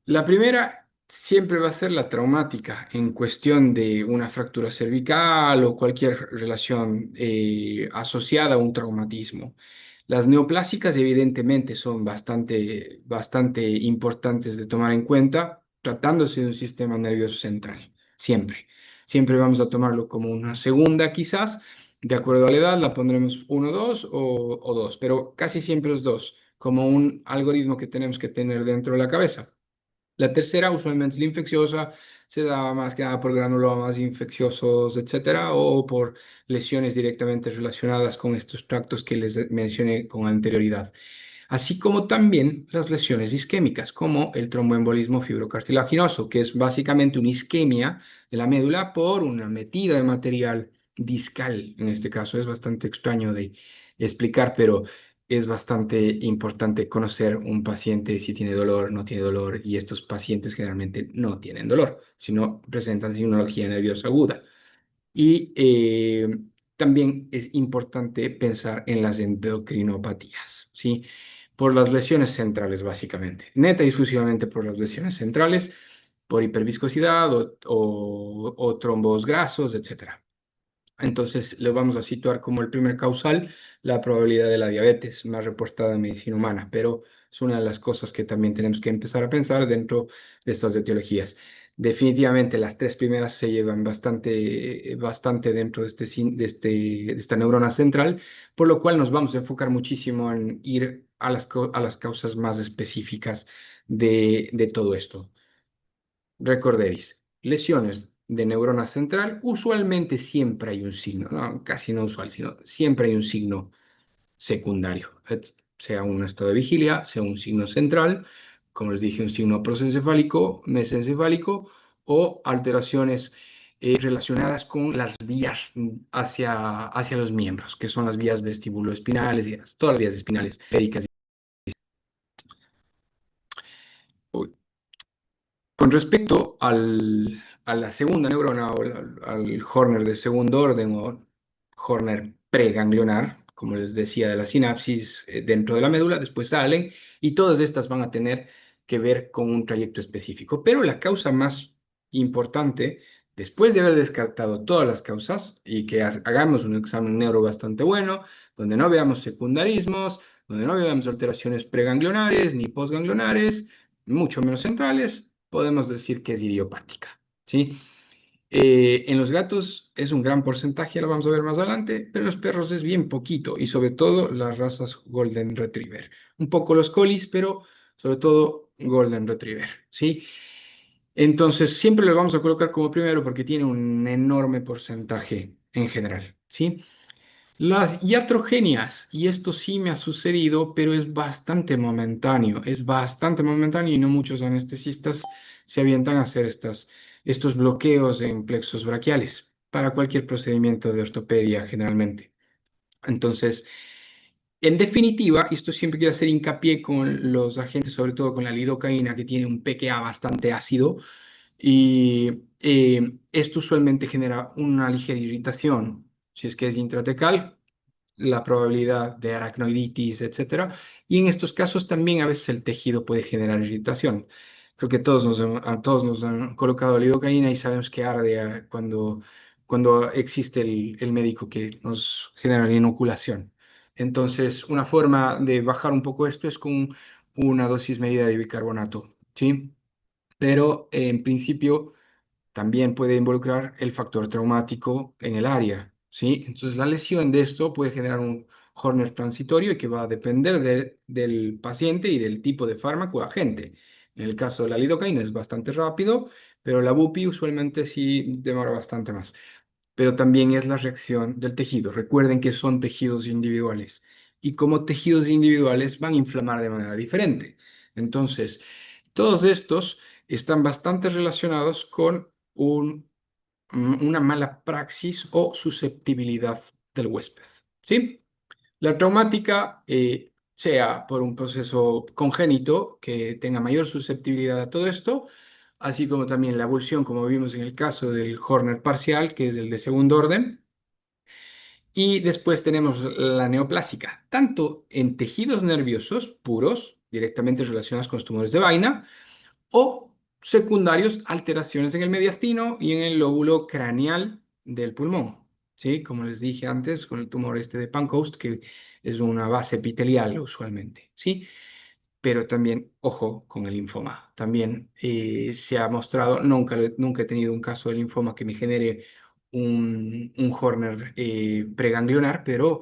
La primera siempre va a ser la traumática en cuestión de una fractura cervical o cualquier relación asociada a un traumatismo. Las neoplásicas evidentemente son bastante importantes de tomar en cuenta, tratándose de un sistema nervioso central, siempre. Siempre vamos a tomarlo como una segunda quizás, de acuerdo a la edad la pondremos 1, 2 o 2, pero casi siempre es 2, como un algoritmo que tenemos que tener dentro de la cabeza. La tercera, usualmente es la infecciosa, se da más que nada por granulomas infecciosos, etcétera, o por lesiones directamente relacionadas con estos tractos que les mencioné con anterioridad. así como también las lesiones isquémicas, como el tromboembolismo fibrocartilaginoso, que es básicamente una isquemia de la médula por una metida de material discal. En este caso es bastante extraño de explicar, pero es bastante importante conocer un paciente si tiene dolor, no tiene dolor, y estos pacientes generalmente no tienen dolor, sino presentan sinulogía nerviosa aguda. Y también es importante pensar en las endocrinopatías, ¿sí? Por las lesiones centrales, básicamente. Neta y exclusivamente por las lesiones centrales, por hiperviscosidad o trombos grasos, etcétera. Entonces, lo vamos a situar como el primer causal, la probabilidad de la diabetes más reportada en medicina humana, pero es una de las cosas que también tenemos que empezar a pensar dentro de estas etiologías. Definitivamente las tres primeras se llevan bastante dentro de, de esta neurona central, por lo cual nos vamos a enfocar muchísimo en ir a a las causas más específicas de todo esto. Recorderéis, lesiones de neurona central, usualmente siempre hay un signo, no, casi no usual, sino siempre hay un signo secundario, sea un estado de vigilia, sea un signo central, como les dije, un signo prosencefálico, mesencefálico o alteraciones relacionadas con las vías hacia los miembros, que son las vías vestibuloespinales y todas las vías espinales, féricas. Con respecto a la segunda neurona o al Horner de segundo orden o Horner preganglionar, como les decía, de la sinapsis dentro de la médula, después salen y todas estas van a tener que ver con un trayecto específico. Pero la causa más importante, después de haber descartado todas las causas y que hagamos un examen neuro bastante bueno, donde no veamos secundarismos, donde no veamos alteraciones preganglionares ni postganglionares, mucho menos centrales, podemos decir que es idiopática, ¿sí? En los gatos es un gran porcentaje, lo vamos a ver más adelante, pero en los perros es bien poquito, y sobre todo las razas Golden Retriever. Un poco los colis, pero sobre todo Golden Retriever, ¿sí? Entonces siempre lo vamos a colocar como primero porque tiene un enorme porcentaje en general, ¿sí? Las iatrogenias, y esto sí me ha sucedido, pero es bastante momentáneo y no muchos anestesistas se avientan a hacer estos bloqueos en plexos braquiales para cualquier procedimiento de ortopedia generalmente. Entonces, en definitiva, esto siempre quiero hacer hincapié con los agentes, sobre todo con la lidocaína, que tiene un pKa bastante ácido, y esto usualmente genera una ligera irritación. Si es que es intratecal, la probabilidad de aracnoiditis, etcétera. Y en estos casos también a veces el tejido puede generar irritación. Creo que a todos nos han colocado lidocaína y sabemos que arde cuando existe el médico que nos genera la inoculación. Entonces, una forma de bajar un poco esto es con una dosis medida de bicarbonato, ¿sí? Pero en principio también puede involucrar el factor traumático en el área, ¿sí? Entonces la lesión de esto puede generar un Horner transitorio y que va a depender del paciente y del tipo de fármaco agente. En el caso de la lidocaína es bastante rápido, pero la bupi usualmente sí demora bastante más. Pero también es la reacción del tejido. Recuerden que son tejidos individuales y como tejidos individuales van a inflamar de manera diferente. Entonces, todos estos están bastante relacionados con una mala praxis o susceptibilidad del huésped, ¿sí? La traumática, sea por un proceso congénito que tenga mayor susceptibilidad a todo esto, así como también la avulsión, como vimos en el caso del Horner parcial, que es el de segundo orden. Y después tenemos la neoplásica, tanto en tejidos nerviosos puros, directamente relacionados con los tumores de vaina, o secundarios, alteraciones en el mediastino y en el lóbulo craneal del pulmón, ¿sí? Como les dije antes, con el tumor este de Pancoast, que es una base epitelial usualmente, ¿sí? Pero también, ojo, con el linfoma. También se ha mostrado, nunca he tenido un caso de linfoma que me genere un Horner preganglionar, pero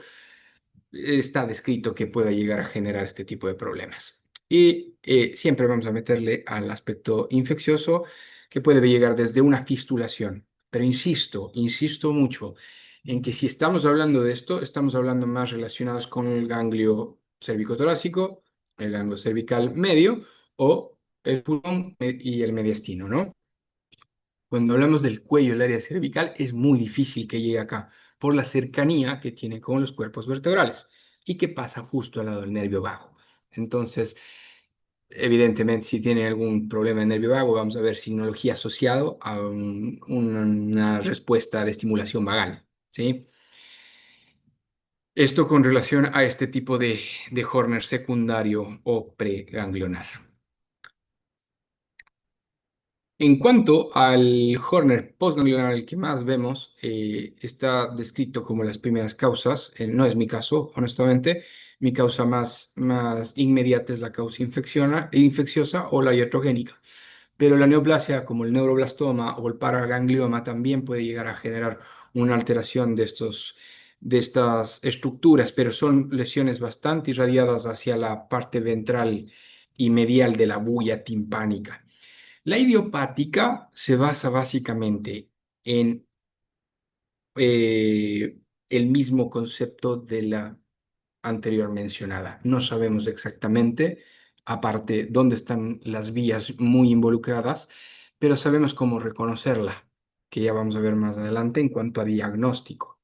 está descrito que pueda llegar a generar este tipo de problemas. Y siempre vamos a meterle al aspecto infeccioso que puede llegar desde una fistulación. Pero insisto mucho en que si estamos hablando de esto, estamos hablando más relacionados con el ganglio cervicotorácico el ganglio cervical medio o el pulmón y el mediastino, ¿no? Cuando hablamos del cuello, el área cervical, es muy difícil que llegue acá por la cercanía que tiene con los cuerpos vertebrales y que pasa justo al lado del nervio vago. Entonces, evidentemente, si tiene algún problema de nervio vago, vamos a ver signología asociado a una respuesta de estimulación vagal, ¿sí? Esto con relación a este tipo de Horner secundario o preganglionar. En cuanto al Horner postganglionar, el que más vemos, está descrito como las primeras causas. No es mi caso, honestamente. Mi causa más inmediata es la causa infecciosa o la iatrogénica. Pero la neoplasia, como el neuroblastoma o el paraganglioma, también puede llegar a generar una alteración de estas estructuras, pero son lesiones bastante irradiadas hacia la parte ventral y medial de la bulla timpánica. La idiopática se basa básicamente en el mismo concepto de la anterior mencionada. No sabemos exactamente, aparte, dónde están las vías muy involucradas, pero sabemos cómo reconocerla, que ya vamos a ver más adelante en cuanto a diagnóstico.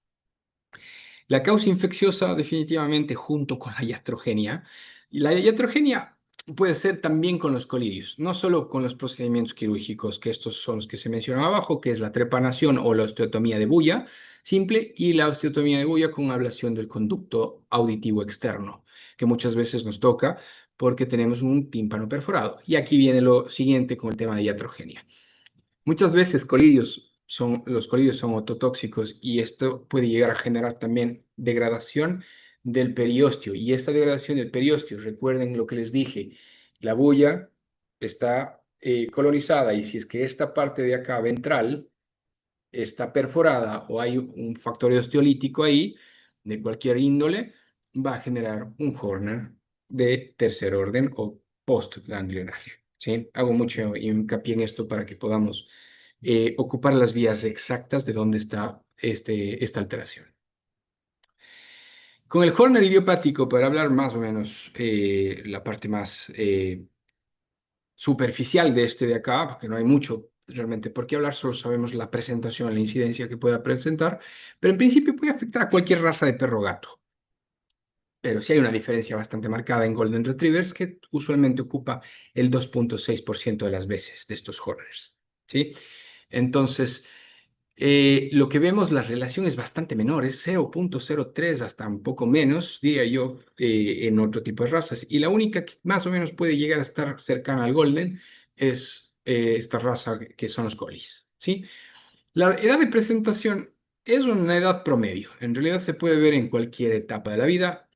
La causa infecciosa definitivamente junto con la iatrogenia. Y la iatrogenia puede ser también con los colidios, no solo con los procedimientos quirúrgicos, que estos son los que se mencionan abajo, que es la trepanación o la osteotomía de bulla simple y la osteotomía de bulla con ablación del conducto auditivo externo, que muchas veces nos toca porque tenemos un tímpano perforado. Y aquí viene lo siguiente con el tema de iatrogenia. Muchas veces los colidios son ototóxicos y esto puede llegar a generar también degradación del periósteo. Y esta degradación del periósteo, recuerden lo que les dije, la bulla está colonizada y si es que esta parte de acá ventral está perforada o hay un factor osteolítico ahí, de cualquier índole, va a generar un Horner de tercer orden o postganglionario. ¿Sí? Hago mucho hincapié en esto para que podamos ocupar las vías exactas de dónde está esta alteración. Con el Horner idiopático, para hablar más o menos la parte más superficial de este de acá, porque no hay mucho realmente por qué hablar, solo sabemos la presentación, la incidencia que pueda presentar, pero en principio puede afectar a cualquier raza de perro gato. Pero sí hay una diferencia bastante marcada en Golden Retrievers que usualmente ocupa el 2,6% de las veces de estos Horners, ¿sí? Entonces, lo que vemos, la relación es bastante menor, es 0,03 hasta un poco menos, diría yo, en otro tipo de razas. Y la única que más o menos puede llegar a estar cercana al Golden es esta raza que son los Collies, ¿sí? La edad de presentación es una edad promedio. En realidad se puede ver en cualquier etapa de la vida.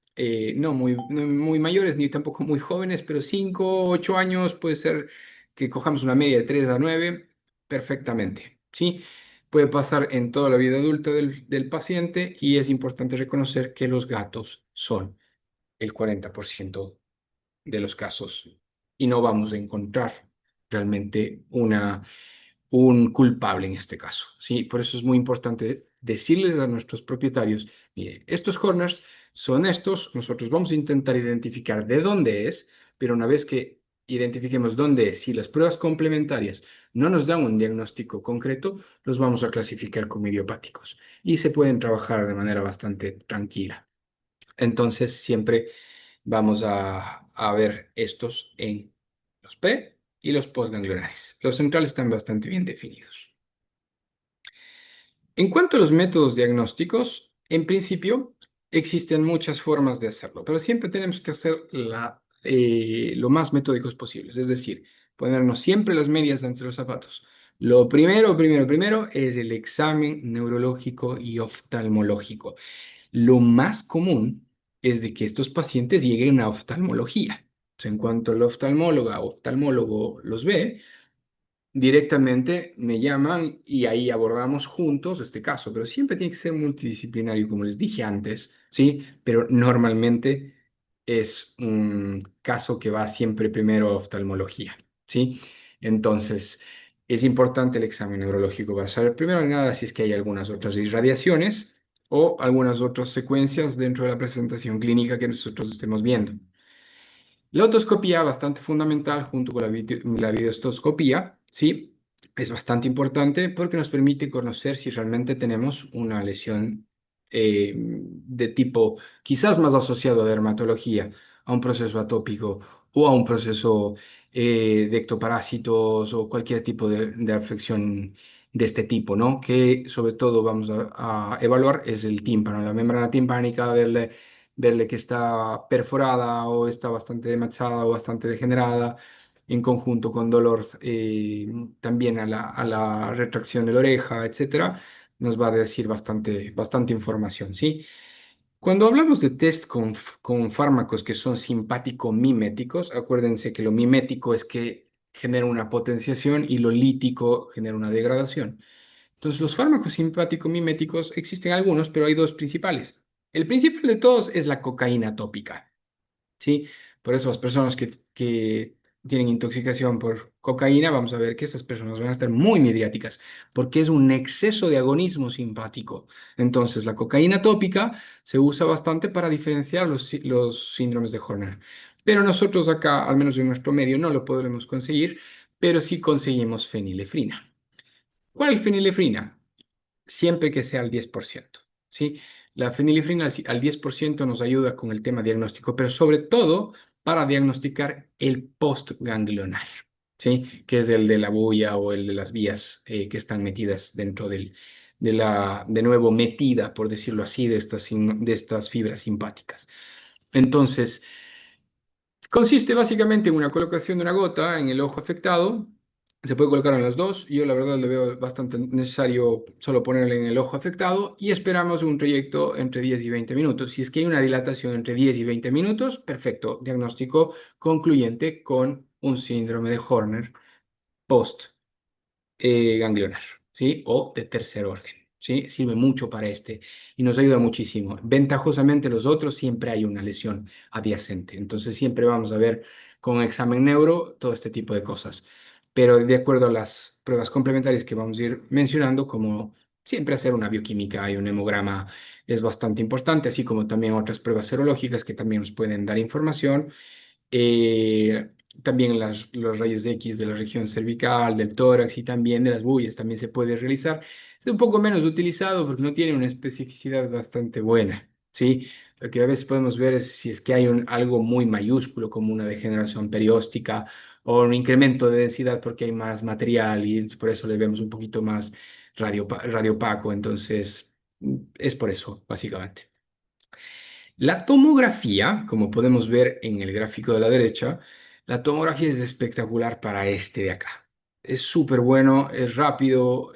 No muy mayores ni tampoco muy jóvenes, pero 5, 8 años puede ser que cojamos una media de 3 a 9 perfectamente, ¿sí? Puede pasar en toda la vida adulta del paciente y es importante reconocer que los gatos son el 40% de los casos y no vamos a encontrar realmente un culpable en este caso, ¿sí? Por eso es muy importante decirles a nuestros propietarios, mire, estos corners son estos, nosotros vamos a intentar identificar de dónde es, pero una vez que identifiquemos dónde es, si las pruebas complementarias no nos dan un diagnóstico concreto, los vamos a clasificar como idiopáticos y se pueden trabajar de manera bastante tranquila. Entonces, siempre vamos a ver estos en los pre y los postganglionares. Los centrales están bastante bien definidos. En cuanto a los métodos diagnósticos, en principio existen muchas formas de hacerlo, pero siempre tenemos que hacer lo más metódicos posibles, es decir, ponernos siempre las medias entre los zapatos. Lo primero es el examen neurológico y oftalmológico. Lo más común es de que estos pacientes lleguen a oftalmología. O sea, en cuanto el oftalmólogo los ve, directamente me llaman y ahí abordamos juntos este caso, pero siempre tiene que ser multidisciplinario, como les dije antes, ¿sí? Pero normalmente es un caso que va siempre primero a oftalmología, ¿sí? Entonces, es importante el examen neurológico para saber primero de nada si es que hay algunas otras irradiaciones o algunas otras secuencias dentro de la presentación clínica que nosotros estemos viendo. La otoscopía, bastante fundamental, junto con la videostoscopía, ¿sí? Es bastante importante porque nos permite conocer si realmente tenemos una lesión de tipo quizás más asociado a dermatología, a un proceso atópico o a un proceso de ectoparásitos o cualquier tipo de afección de este tipo, ¿no? Que sobre todo vamos a evaluar es el tímpano, la membrana timpánica, verle que está perforada o está bastante demachada o bastante degenerada, en conjunto con dolor también a la retracción de la oreja, etcétera, nos va a decir bastante información, ¿sí? Cuando hablamos de test con fármacos que son simpático-miméticos, acuérdense que lo mimético es que genera una potenciación y lo lítico genera una degradación. Entonces, los fármacos simpático-miméticos existen algunos, pero hay dos principales. El principal de todos es la cocaína tópica, ¿sí? Por eso las personas que tienen intoxicación por cocaína, vamos a ver que estas personas van a estar muy mediáticas, porque es un exceso de agonismo simpático. Entonces, la cocaína tópica se usa bastante para diferenciar los síndromes de Horner. Pero nosotros acá, al menos en nuestro medio, no lo podremos conseguir, pero sí conseguimos fenilefrina. ¿Cuál fenilefrina? Siempre que sea al 10%, ¿sí? La fenilefrina al 10% nos ayuda con el tema diagnóstico, pero sobre todo para diagnosticar el postganglionar, ¿sí? Que es el de la bulla o el de las vías que están metidas dentro de nuevo, metida, por decirlo así, de estas fibras simpáticas. Entonces, consiste básicamente en una colocación de una gota en el ojo afectado. Se puede colocar en los dos. Yo la verdad le veo bastante necesario solo ponerle en el ojo afectado y esperamos un trayecto entre 10 y 20 minutos. Si es que hay una dilatación entre 10 y 20 minutos, perfecto. Diagnóstico concluyente con un síndrome de Horner post ganglionar, ¿sí? O de tercer orden, ¿sí? Sirve mucho para este y nos ayuda muchísimo. Ventajosamente los otros siempre hay una lesión adyacente, entonces siempre vamos a ver con examen neuro todo este tipo de cosas. Pero de acuerdo a las pruebas complementarias que vamos a ir mencionando, como siempre hacer una bioquímica y un hemograma es bastante importante, así como también otras pruebas serológicas que también nos pueden dar información. eh, También los rayos X de la región cervical, del tórax y también de las bullas también se puede realizar. Es un poco menos utilizado porque no tiene una especificidad bastante buena, ¿sí? Lo que a veces podemos ver es si es que hay algo muy mayúsculo como una degeneración perióstica o un incremento de densidad porque hay más material y por eso le vemos un poquito más radiopaco. Entonces, es por eso, básicamente. La tomografía, como podemos ver en el gráfico de la derecha, la tomografía es espectacular para este de acá. Es súper bueno, es rápido,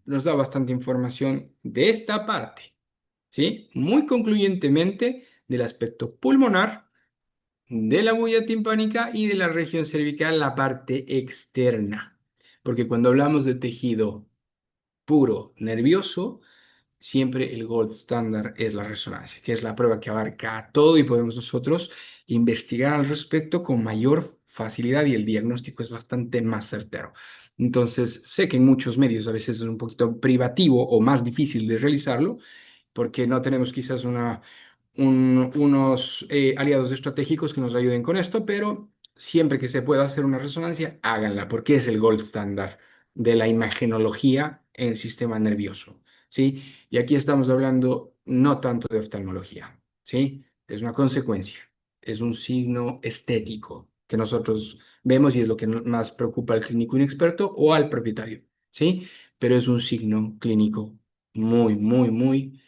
nos da bastante información de esta parte, ¿sí? Muy concluyentemente del aspecto pulmonar, de la bulla timpánica y de la región cervical, la parte externa. Porque cuando hablamos de tejido puro nervioso, siempre el gold standard es la resonancia, que es la prueba que abarca todo y podemos nosotros investigar al respecto con mayor facilidad y el diagnóstico es bastante más certero. Entonces, sé que en muchos medios a veces es un poquito privativo o más difícil de realizarlo porque no tenemos quizás unos aliados estratégicos que nos ayuden con esto, pero siempre que se pueda hacer una resonancia, háganla porque es el gold standard de la imagenología en el sistema nervioso, ¿sí? Y aquí estamos hablando no tanto de oftalmología, ¿sí? Es una consecuencia, es un signo estético que nosotros vemos y es lo que más preocupa al clínico inexperto o al propietario, ¿sí? Pero es un signo clínico muy, muy, muy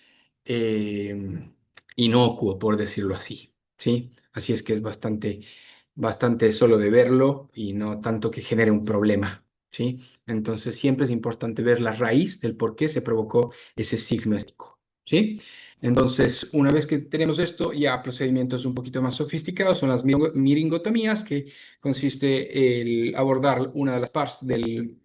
inocuo, por decirlo así, ¿sí? Así es que es bastante solo de verlo y no tanto que genere un problema, ¿sí? Entonces siempre es importante ver la raíz del por qué se provocó ese signo estético, ¿sí? Entonces, una vez que tenemos esto, ya procedimientos un poquito más sofisticados son las miringotomías, que consiste en abordar una de las partes del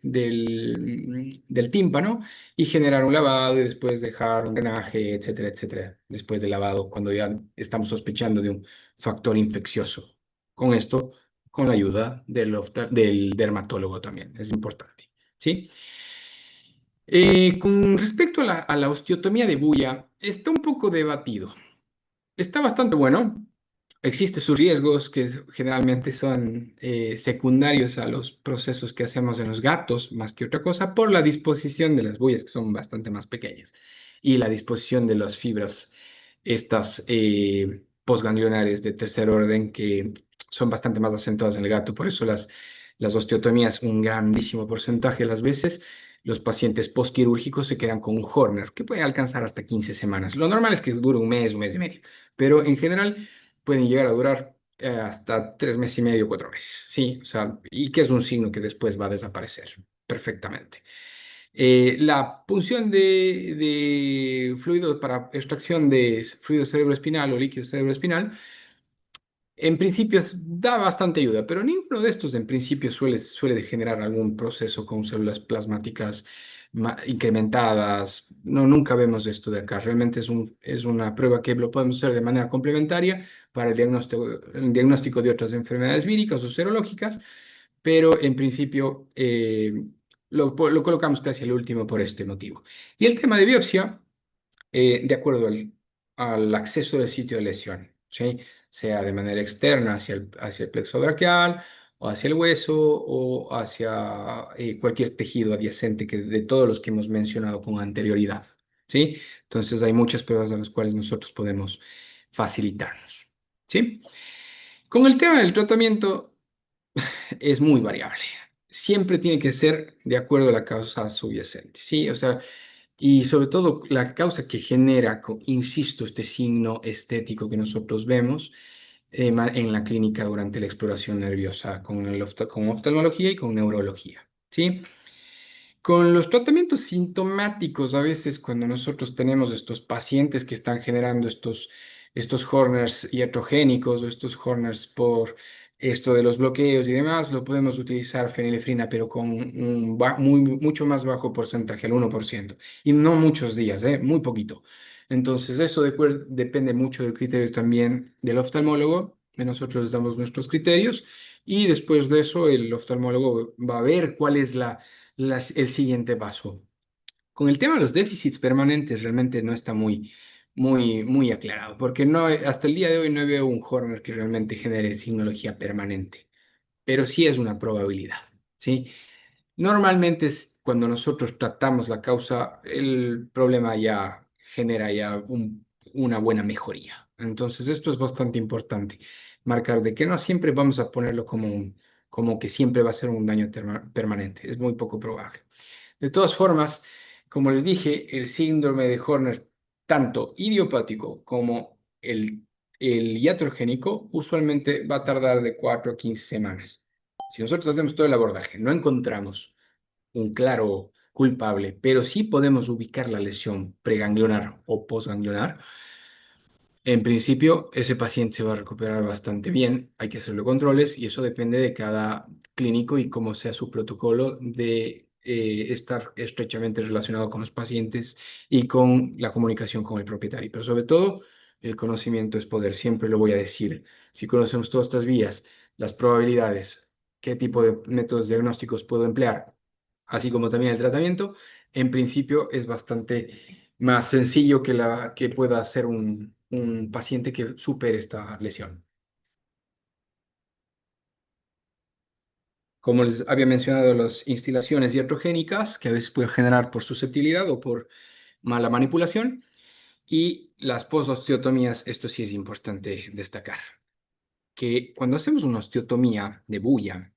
tímpano y generar un lavado y después dejar un drenaje, etcétera, etcétera, después del lavado, cuando ya estamos sospechando de un factor infeccioso. Con esto, con la ayuda del dermatólogo también, es importante, ¿sí? Con respecto a la osteotomía de bulla, está un poco debatido. Está bastante bueno, existen sus riesgos que generalmente son secundarios a los procesos que hacemos en los gatos, más que otra cosa, por la disposición de las bullas, que son bastante más pequeñas, y la disposición de las fibras, estas postganglionares de tercer orden, que son bastante más acentuadas en el gato. Por eso las osteotomías, un grandísimo porcentaje de las veces, los pacientes postquirúrgicos se quedan con un Horner, que puede alcanzar hasta 15 semanas. Lo normal es que dure un mes y medio, pero en general pueden llegar a durar hasta 3 meses y medio, 4 meses, ¿sí? O sea, y que es un signo que después va a desaparecer perfectamente. La punción de fluido para extracción de fluido cerebroespinal o líquido cerebroespinal, en principio da bastante ayuda, pero ninguno de estos en principio suele generar algún proceso con células plasmáticas incrementadas. No, nunca vemos esto de acá. Realmente es una prueba que lo podemos hacer de manera complementaria para el diagnóstico de otras enfermedades víricas o serológicas, pero en principio lo colocamos casi al último por este motivo. Y el tema de biopsia, de acuerdo al acceso del sitio de lesión, ¿sí? Sea de manera externa hacia el plexo braquial o hacia el hueso o hacia cualquier tejido adyacente de todos los que hemos mencionado con anterioridad, ¿sí? Entonces hay muchas pruebas a las cuales nosotros podemos facilitarnos, ¿sí? Con el tema del tratamiento es muy variable. Siempre tiene que ser de acuerdo a la causa subyacente, ¿sí? O sea, y sobre todo la causa que genera, insisto, este signo estético que nosotros vemos en la clínica durante la exploración nerviosa con oftalmología y con neurología, ¿sí? Con los tratamientos sintomáticos, a veces cuando nosotros tenemos estos pacientes que están generando estos Horners iatrogénicos o estos Horners por esto de los bloqueos y demás, lo podemos utilizar fenilefrina, pero con mucho más bajo porcentaje, el 1%, y no muchos días, muy poquito. Entonces, eso depende mucho del criterio también del oftalmólogo. Nosotros les damos nuestros criterios y después de eso el oftalmólogo va a ver cuál es el siguiente paso. Con el tema de los déficits permanentes realmente no está muy aclarado, porque no, hasta el día de hoy no veo un Horner que realmente genere signología permanente, pero sí es una probabilidad, ¿sí? Normalmente cuando nosotros tratamos la causa, el problema ya genera ya una buena mejoría. Entonces esto es bastante importante, marcar de que no siempre vamos a ponerlo como que siempre va a ser un daño permanente, es muy poco probable. De todas formas, como les dije, el síndrome de Horner, tanto idiopático como el iatrogénico, usualmente va a tardar de 4 a 15 semanas. Si nosotros hacemos todo el abordaje, no encontramos un claro culpable, pero sí podemos ubicar la lesión preganglionar o postganglionar, en principio, ese paciente se va a recuperar bastante bien, hay que hacerle controles y eso depende de cada clínico y cómo sea su protocolo de estar estrechamente relacionado con los pacientes y con la comunicación con el propietario. Pero sobre todo, el conocimiento es poder, siempre lo voy a decir. Si conocemos todas estas vías, las probabilidades, qué tipo de métodos diagnósticos puedo emplear, así como también el tratamiento, en principio es bastante más sencillo que pueda hacer un paciente que supere esta lesión. Como les había mencionado, las instilaciones iatrogénicas, que a veces pueden generar por susceptibilidad o por mala manipulación, y las postosteotomías, esto sí es importante destacar, que cuando hacemos una osteotomía de bulla,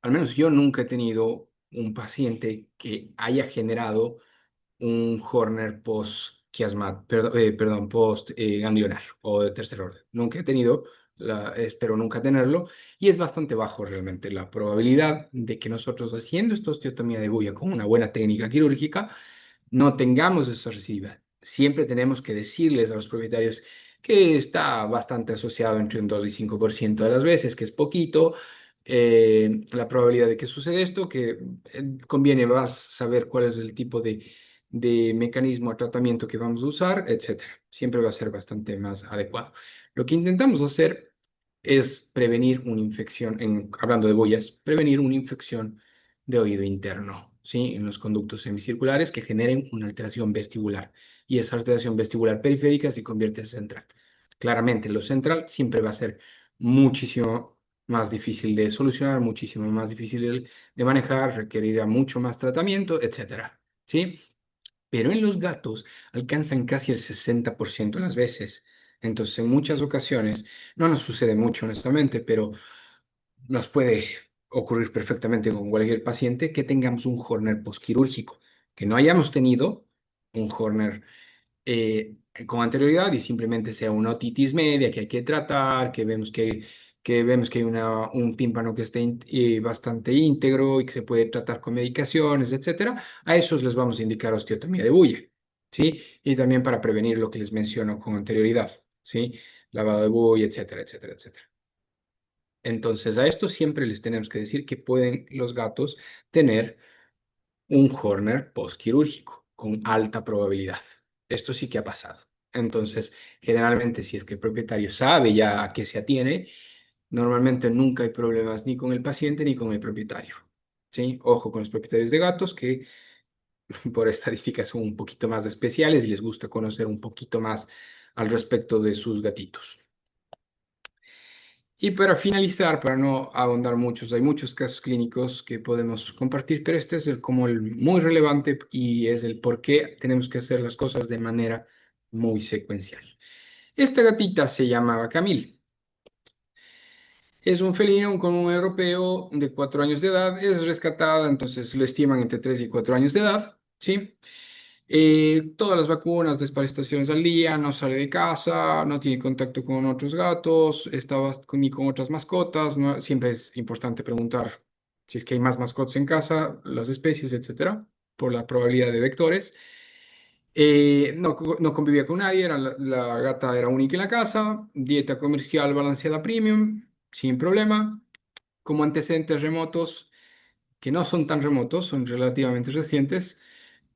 al menos yo nunca he tenido un paciente que haya generado un Horner post ganglionar o de tercer orden. Nunca he tenido, espero nunca tenerlo, y es bastante bajo realmente la probabilidad de que nosotros haciendo esta osteotomía de bulla con una buena técnica quirúrgica no tengamos esa recidiva. Siempre tenemos que decirles a los propietarios que está bastante asociado entre un 2 y 5% de las veces, que es poquito, la probabilidad de que suceda esto, que conviene más saber cuál es el tipo de mecanismo de tratamiento que vamos a usar, etcétera. Siempre va a ser bastante más adecuado. Lo que intentamos hacer es prevenir una infección, hablando de boyas, prevenir una infección de oído interno, ¿sí? En los conductos semicirculares que generen una alteración vestibular y esa alteración vestibular periférica se convierte en central. Claramente, lo central siempre va a ser muchísimo más difícil de solucionar, muchísimo más difícil de manejar, requerirá mucho más tratamiento, etcétera, ¿sí? Pero en los gatos alcanzan casi el 60% de las veces. Entonces, en muchas ocasiones, no nos sucede mucho, honestamente, pero nos puede ocurrir perfectamente con cualquier paciente que tengamos un Horner posquirúrgico, que no hayamos tenido un Horner con anterioridad y simplemente sea una otitis media que hay que tratar, que vemos que hay un tímpano que esté bastante íntegro y que se puede tratar con medicaciones, etcétera. A esos les vamos a indicar osteotomía de bulla, ¿sí? Y también para prevenir lo que les menciono con anterioridad, ¿sí? Lavado de bulla, etcétera, etcétera, etcétera. Entonces, a estos siempre les tenemos que decir que pueden los gatos tener un Horner postquirúrgico con alta probabilidad. Esto sí que ha pasado. Entonces, generalmente, si es que el propietario sabe ya a qué se atiene, normalmente nunca hay problemas ni con el paciente ni con el propietario. ¿Sí? Ojo con los propietarios de gatos que por estadística son un poquito más especiales y les gusta conocer un poquito más al respecto de sus gatitos. Y para finalizar, para no ahondar muchos, hay muchos casos clínicos que podemos compartir, pero este es como el muy relevante y es el por qué tenemos que hacer las cosas de manera muy secuencial. Esta gatita se llamaba Camille. Es un felino, un común europeo de 4 años de edad. Es rescatada, entonces lo estiman entre 3 y 4 años de edad, ¿sí? Todas las vacunas, desparasitaciones al día, no sale de casa, no tiene contacto con otros gatos, ni con otras mascotas. Siempre es importante preguntar si es que hay más mascotas en casa, las especies, etcétera, por la probabilidad de vectores. No convivía con nadie, la gata era única en la casa, dieta comercial balanceada premium, sin problema. Como antecedentes remotos, que no son tan remotos, son relativamente recientes,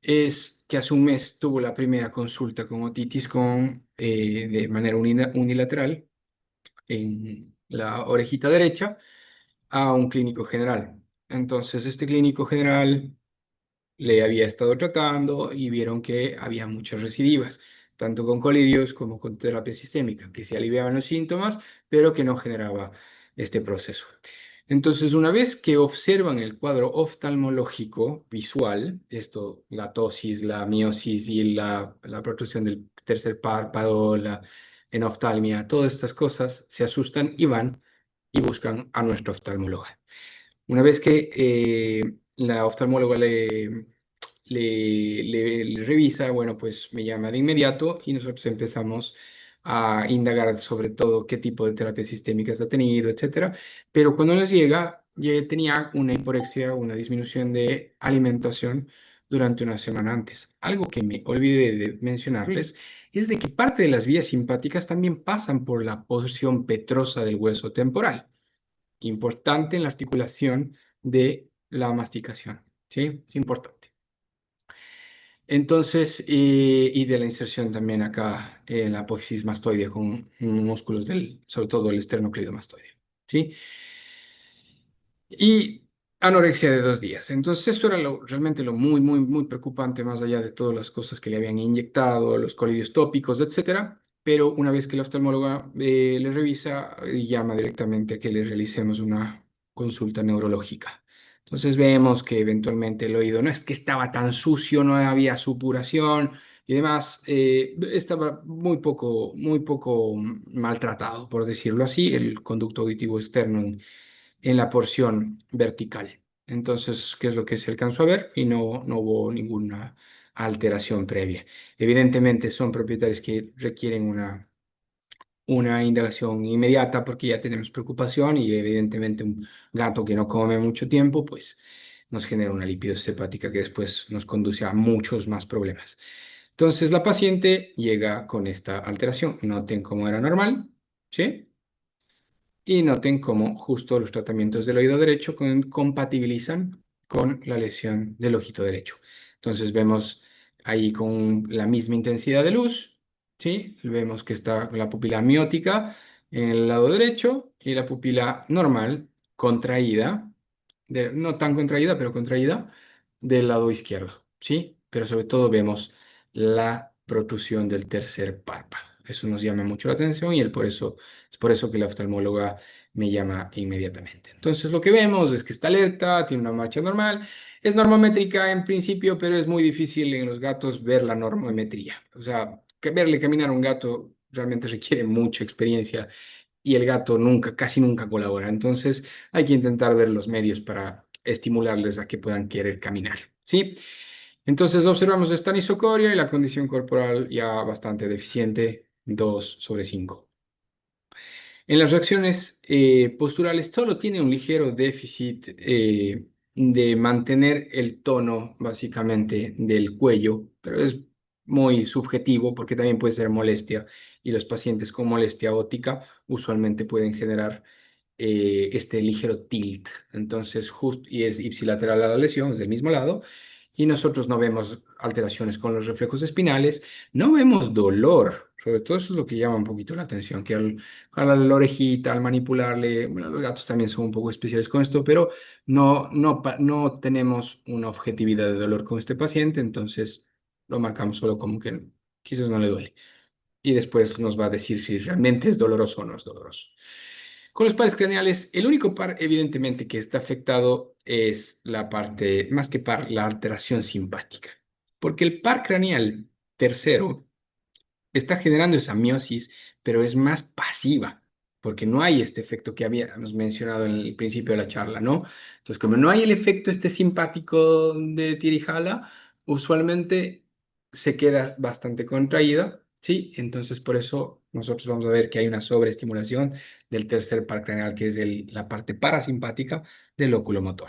es que hace un mes tuvo la primera consulta con otitis de manera unilateral en la orejita derecha a un clínico general. Entonces, este clínico general le había estado tratando y vieron que había muchas recidivas, tanto con colirios como con terapia sistémica, que se aliviaban los síntomas, pero que no generaba este proceso. Entonces, una vez que observan el cuadro oftalmológico visual, esto, la tosis, la miosis y la protrusión del tercer párpado, la enoftalmia, todas estas cosas, se asustan y van y buscan a nuestra oftalmóloga. Una vez que la oftalmóloga le revisa, bueno, pues me llama de inmediato y nosotros empezamos a indagar sobre todo qué tipo de terapias sistémicas ha tenido, etcétera. Pero cuando nos llega, ya tenía una hiporexia, una disminución de alimentación durante una semana antes. Algo que me olvidé de mencionarles es de que parte de las vías simpáticas también pasan por la porción petrosa del hueso temporal, importante en la articulación de la masticación, ¿sí? Es importante. Entonces, y de la inserción también acá en la apófisis mastoidea con músculos sobre todo el esternocleidomastoideo, ¿sí? Y anorexia de 2 días. Entonces, eso era realmente lo muy, muy, muy preocupante, más allá de todas las cosas que le habían inyectado, los colirios tópicos, etcétera. Pero una vez que la oftalmóloga le revisa, llama directamente a que le realicemos una consulta neurológica. Entonces vemos que eventualmente el oído no es que estaba tan sucio, no había supuración y demás, estaba muy poco maltratado, por decirlo así, el conducto auditivo externo en la porción vertical. Entonces, ¿qué es lo que se alcanzó a ver? Y no hubo ninguna alteración previa. Evidentemente son propietarios que requieren una indagación inmediata porque ya tenemos preocupación y evidentemente un gato que no come mucho tiempo, pues nos genera una lipidosis hepática que después nos conduce a muchos más problemas. Entonces la paciente llega con esta alteración. Noten cómo era normal, ¿sí? Y noten cómo justo los tratamientos del oído derecho compatibilizan con la lesión del ojito derecho. Entonces vemos ahí con la misma intensidad de luz, ¿sí? Vemos que está la pupila miótica en el lado derecho y la pupila normal contraída, no tan contraída, pero contraída del lado izquierdo, ¿sí? Pero sobre todo vemos la protrusión del tercer párpado. Eso nos llama mucho la atención y es por eso que la oftalmóloga me llama inmediatamente. Entonces lo que vemos es que está alerta, tiene una marcha normal, es normométrica en principio, pero es muy difícil en los gatos ver la normometría. O sea, que verle caminar a un gato realmente requiere mucha experiencia y el gato nunca, casi nunca colabora. Entonces hay que intentar ver los medios para estimularles a que puedan querer caminar, ¿sí? Entonces observamos esta anisocoria y la condición corporal ya bastante deficiente, 2/5. En las reacciones posturales solo tiene un ligero déficit de mantener el tono básicamente del cuello, pero es muy subjetivo porque también puede ser molestia y los pacientes con molestia óptica usualmente pueden generar este ligero tilt. Entonces, y es ipsilateral a la lesión, es del mismo lado, y nosotros no vemos alteraciones con los reflejos espinales, no vemos dolor, sobre todo eso es lo que llama un poquito la atención, que a la orejita, al manipularle, bueno, los gatos también son un poco especiales con esto, pero no tenemos una objetividad de dolor con este paciente, entonces lo marcamos solo como que quizás no le duele. Y después nos va a decir si realmente es doloroso o no es doloroso. Con los pares craneales, el único par evidentemente que está afectado es la parte, más que par, la alteración simpática. Porque el par craneal tercero está generando esa miosis, pero es más pasiva, porque no hay este efecto que habíamos mencionado en el principio de la charla, ¿no? Entonces, como no hay el efecto este simpático de Tirijala, usualmente se queda bastante contraída, ¿sí? Entonces, por eso nosotros vamos a ver que hay una sobreestimulación del tercer par craneal, que es la parte parasimpática del óculo motor.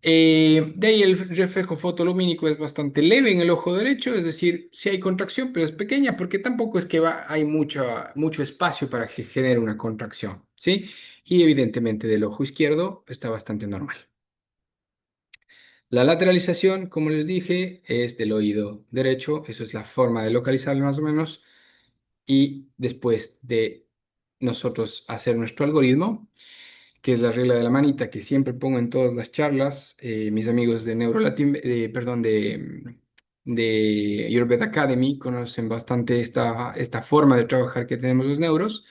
De ahí el reflejo fotolumínico es bastante leve en el ojo derecho, es decir, sí hay contracción, pero es pequeña porque tampoco es que hay mucho espacio para que genere una contracción, ¿sí? Y evidentemente del ojo izquierdo está bastante normal. La lateralización, como les dije, es del oído derecho, eso es la forma de localizarlo más o menos, y después de nosotros hacer nuestro algoritmo, que es la regla de la manita que siempre pongo en todas las charlas. Mis amigos de Neurolatin, perdón, de Ayurveda Academy conocen bastante esta forma de trabajar que tenemos los neuros.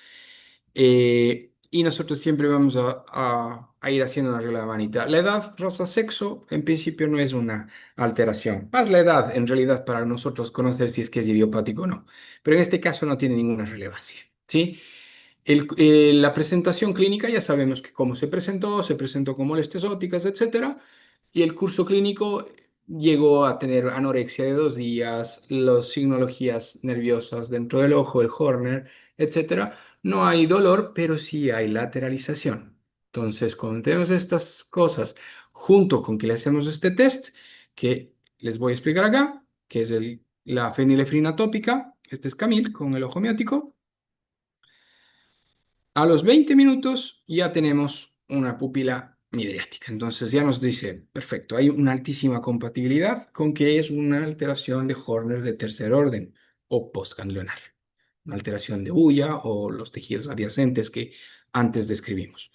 Y nosotros siempre vamos a ir haciendo una regla de manita. La edad, raza, sexo, en principio no es una alteración. Más la edad, en realidad, para nosotros conocer si es que es idiopático o no. Pero en este caso no tiene ninguna relevancia, ¿sí? La presentación clínica ya sabemos que cómo se presentó con molestias ópticas, etcétera, y el curso clínico llegó a tener anorexia de 2 días, las signologías nerviosas dentro del ojo, el Horner, etcétera. No hay dolor, pero sí hay lateralización. Entonces, cuando tenemos estas cosas, junto con que le hacemos este test, que les voy a explicar acá, que es la fenilefrina tópica, este es Camil con el ojo miótico. A los 20 minutos ya tenemos una pupila midriática. Entonces ya nos dice, perfecto, hay una altísima compatibilidad con que es una alteración de Horner de tercer orden o postganglionar. Una alteración de bulla o los tejidos adyacentes que antes describimos.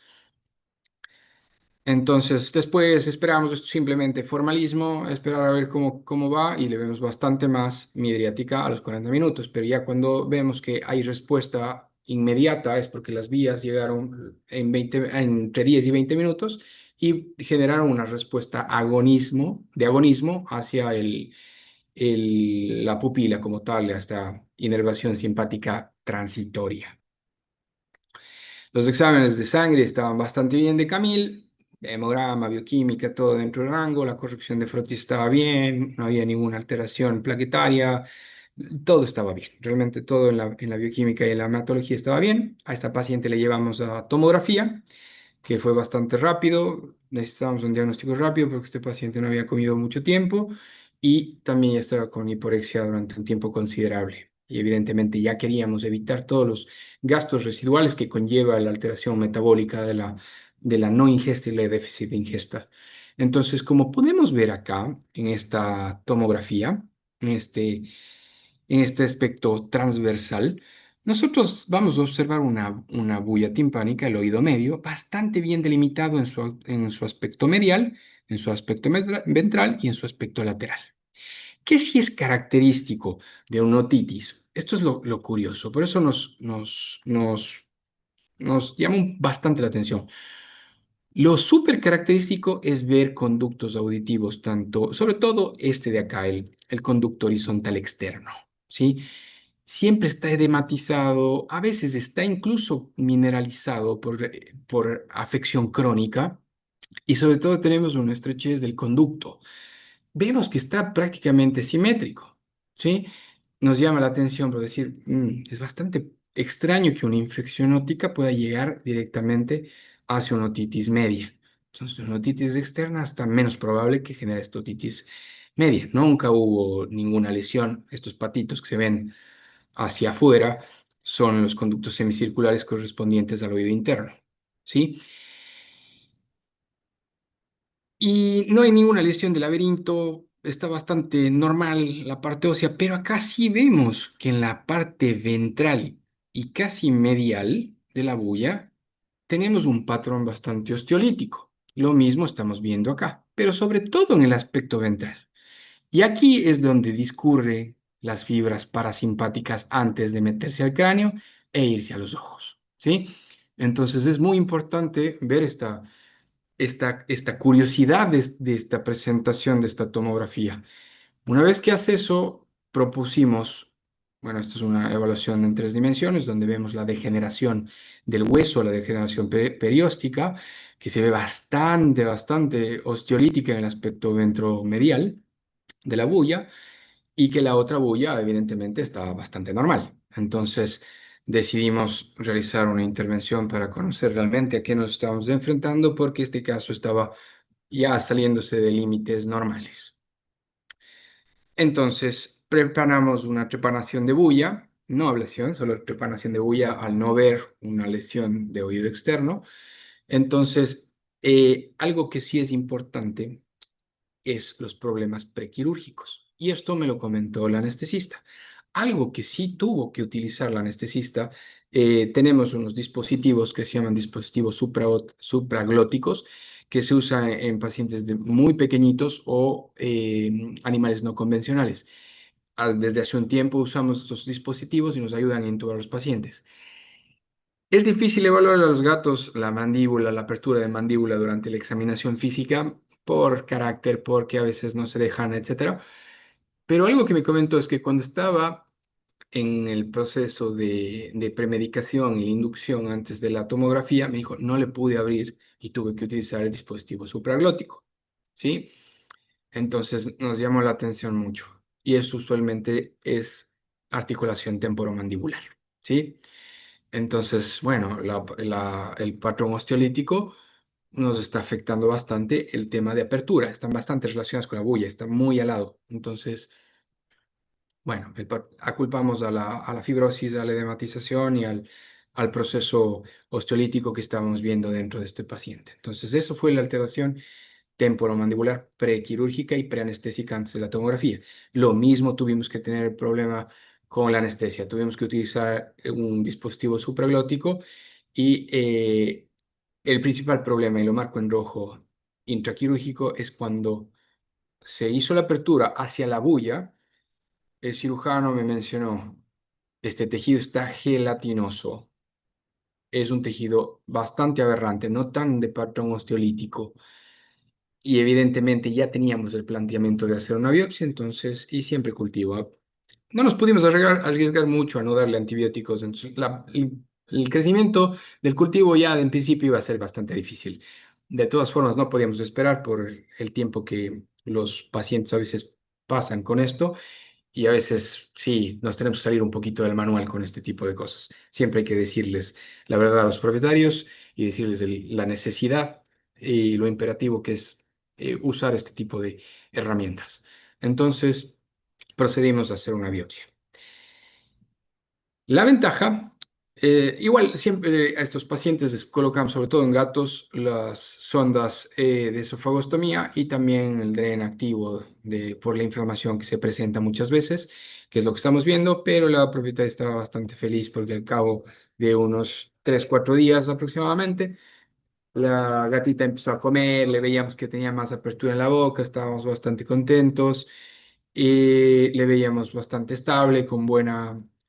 Entonces, después esperamos simplemente formalismo, esperar a ver cómo va y le vemos bastante más midriática a los 40 minutos, pero ya cuando vemos que hay respuesta inmediata es porque las vías llegaron entre 10 y 20 minutos y generaron una respuesta de agonismo hacia la pupila como tal, esta inervación simpática transitoria. Los exámenes de sangre estaban bastante bien de Camil, hemograma, bioquímica, todo dentro del rango, la corrección de Frotis estaba bien, no había ninguna alteración plaquetaria, todo estaba bien, realmente todo en la bioquímica y en la hematología estaba bien. A esta paciente le llevamos a tomografía, que fue bastante rápido, necesitábamos un diagnóstico rápido porque este paciente no había comido mucho tiempo y también ya estaba con hiporexia durante un tiempo considerable. Y evidentemente ya queríamos evitar todos los gastos residuales que conlleva la alteración metabólica de la no ingesta y la déficit de ingesta. Entonces, como podemos ver acá en esta tomografía, en este aspecto transversal, nosotros vamos a observar una bulla timpánica, el oído medio, bastante bien delimitado en su aspecto medial, en su aspecto ventral y en su aspecto lateral. ¿Qué sí es característico de una otitis? esto es lo curioso, por eso nos llama bastante la atención. Lo súper característico es ver conductos auditivos, tanto, sobre todo este de acá, el conducto horizontal externo, ¿sí? Siempre está edematizado, a veces está incluso mineralizado por afección crónica y sobre todo tenemos una estrechez del conducto. Vemos que está prácticamente simétrico, ¿sí? Nos llama la atención por decir, es bastante extraño que una infección óptica pueda llegar directamente hacia una otitis media. Entonces, una otitis externa está menos probable que genere esta otitis media. Nunca hubo ninguna lesión. Estos patitos que se ven hacia afuera son los conductos semicirculares correspondientes al oído interno, ¿sí? Y no hay ninguna lesión del laberinto, está bastante normal la parte ósea, pero acá sí vemos que en la parte ventral y casi medial de la bulla tenemos un patrón bastante osteolítico. Lo mismo estamos viendo acá, pero sobre todo en el aspecto ventral. Y aquí es donde discurre las fibras parasimpáticas antes de meterse al cráneo e irse a los ojos, ¿sí? Entonces es muy importante ver esta curiosidad de esta presentación de esta tomografía. Una vez que hace eso, propusimos, bueno, esto es una evaluación en 3 dimensiones, donde vemos la degeneración del hueso, la degeneración perióstica, que se ve bastante osteolítica en el aspecto ventromedial de la bulla, y que la otra bulla evidentemente estaba bastante normal. Entonces decidimos realizar una intervención para conocer realmente a qué nos estábamos enfrentando, porque este caso estaba ya saliéndose de límites normales. Entonces preparamos una trepanación de bulla, no ablación, solo trepanación de bulla al no ver una lesión de oído externo. Entonces, algo que sí es importante es los problemas prequirúrgicos. Y esto me lo comentó la anestesista. Algo que sí tuvo que utilizar la anestesista, tenemos unos dispositivos que se llaman dispositivos supraglóticos, que se usan en pacientes muy pequeñitos o animales no convencionales. Desde hace un tiempo usamos estos dispositivos y nos ayudan a intubar a los pacientes. Es difícil evaluar a los gatos la mandíbula, la apertura de mandíbula durante la examinación física por carácter, porque a veces no se dejan, etcétera. Pero algo que me comentó es que cuando estaba en el proceso de premedicación y inducción antes de la tomografía, me dijo, no le pude abrir y tuve que utilizar el dispositivo supraglótico, ¿sí? Entonces nos llamó la atención mucho. Y eso usualmente es articulación temporomandibular, ¿sí? Entonces, bueno, el patrón osteolítico nos está afectando bastante el tema de apertura. Están bastante relacionadas con la bulla, está muy al lado. Entonces, bueno, aculpamos a la fibrosis, a la edematización y al proceso osteolítico que estábamos viendo dentro de este paciente. Entonces, eso fue la alteración temporomandibular prequirúrgica y preanestésica antes de la tomografía. Lo mismo tuvimos que tener el problema con la anestesia. Tuvimos que utilizar un dispositivo supraglótico y el principal problema, y lo marco en rojo, intraquirúrgico, es cuando se hizo la apertura hacia la bulla, el cirujano me mencionó, este tejido está gelatinoso. Es un tejido bastante aberrante, no tan de patrón osteolítico. Y evidentemente ya teníamos el planteamiento de hacer una biopsia, entonces, y siempre cultivo. No nos pudimos arriesgar mucho a no darle antibióticos, entonces el crecimiento del cultivo ya en principio iba a ser bastante difícil. De todas formas, no podíamos esperar por el tiempo que los pacientes a veces pasan con esto y a veces sí, nos tenemos que salir un poquito del manual con este tipo de cosas. Siempre hay que decirles la verdad a los propietarios y decirles la necesidad y lo imperativo que es usar este tipo de herramientas. Entonces, procedimos a hacer una biopsia. La ventaja, igual siempre a estos pacientes les colocamos, sobre todo en gatos, las sondas de esofagostomía y también el dren activo por la inflamación que se presenta muchas veces, que es lo que estamos viendo, pero la propietaria estaba bastante feliz porque al cabo de unos 3, 4 días aproximadamente, la gatita empezó a comer, le veíamos que tenía más apertura en la boca, estábamos bastante contentos y le veíamos bastante estable,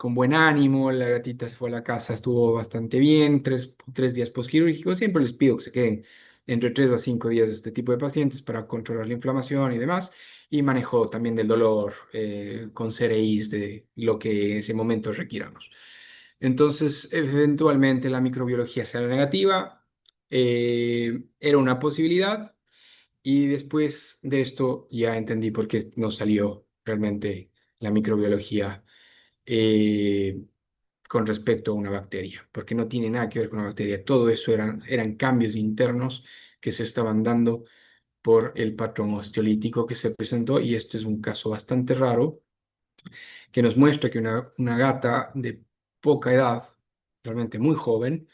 con buen ánimo, la gatita se fue a la casa, estuvo bastante bien, tres días postquirúrgicos. Siempre les pido que se queden entre 3 a 5 días este tipo de pacientes para controlar la inflamación y demás, y manejo también del dolor con CRIs de lo que en ese momento requiramos. Entonces, eventualmente la microbiología será negativa, era una posibilidad, y después de esto ya entendí por qué no salió realmente la microbiología eh, con respecto a una bacteria, porque no tiene nada que ver con una bacteria. Todo eso eran cambios internos que se estaban dando por el patrón osteolítico que se presentó, y este es un caso bastante raro que nos muestra que una gata de poca edad, realmente muy joven,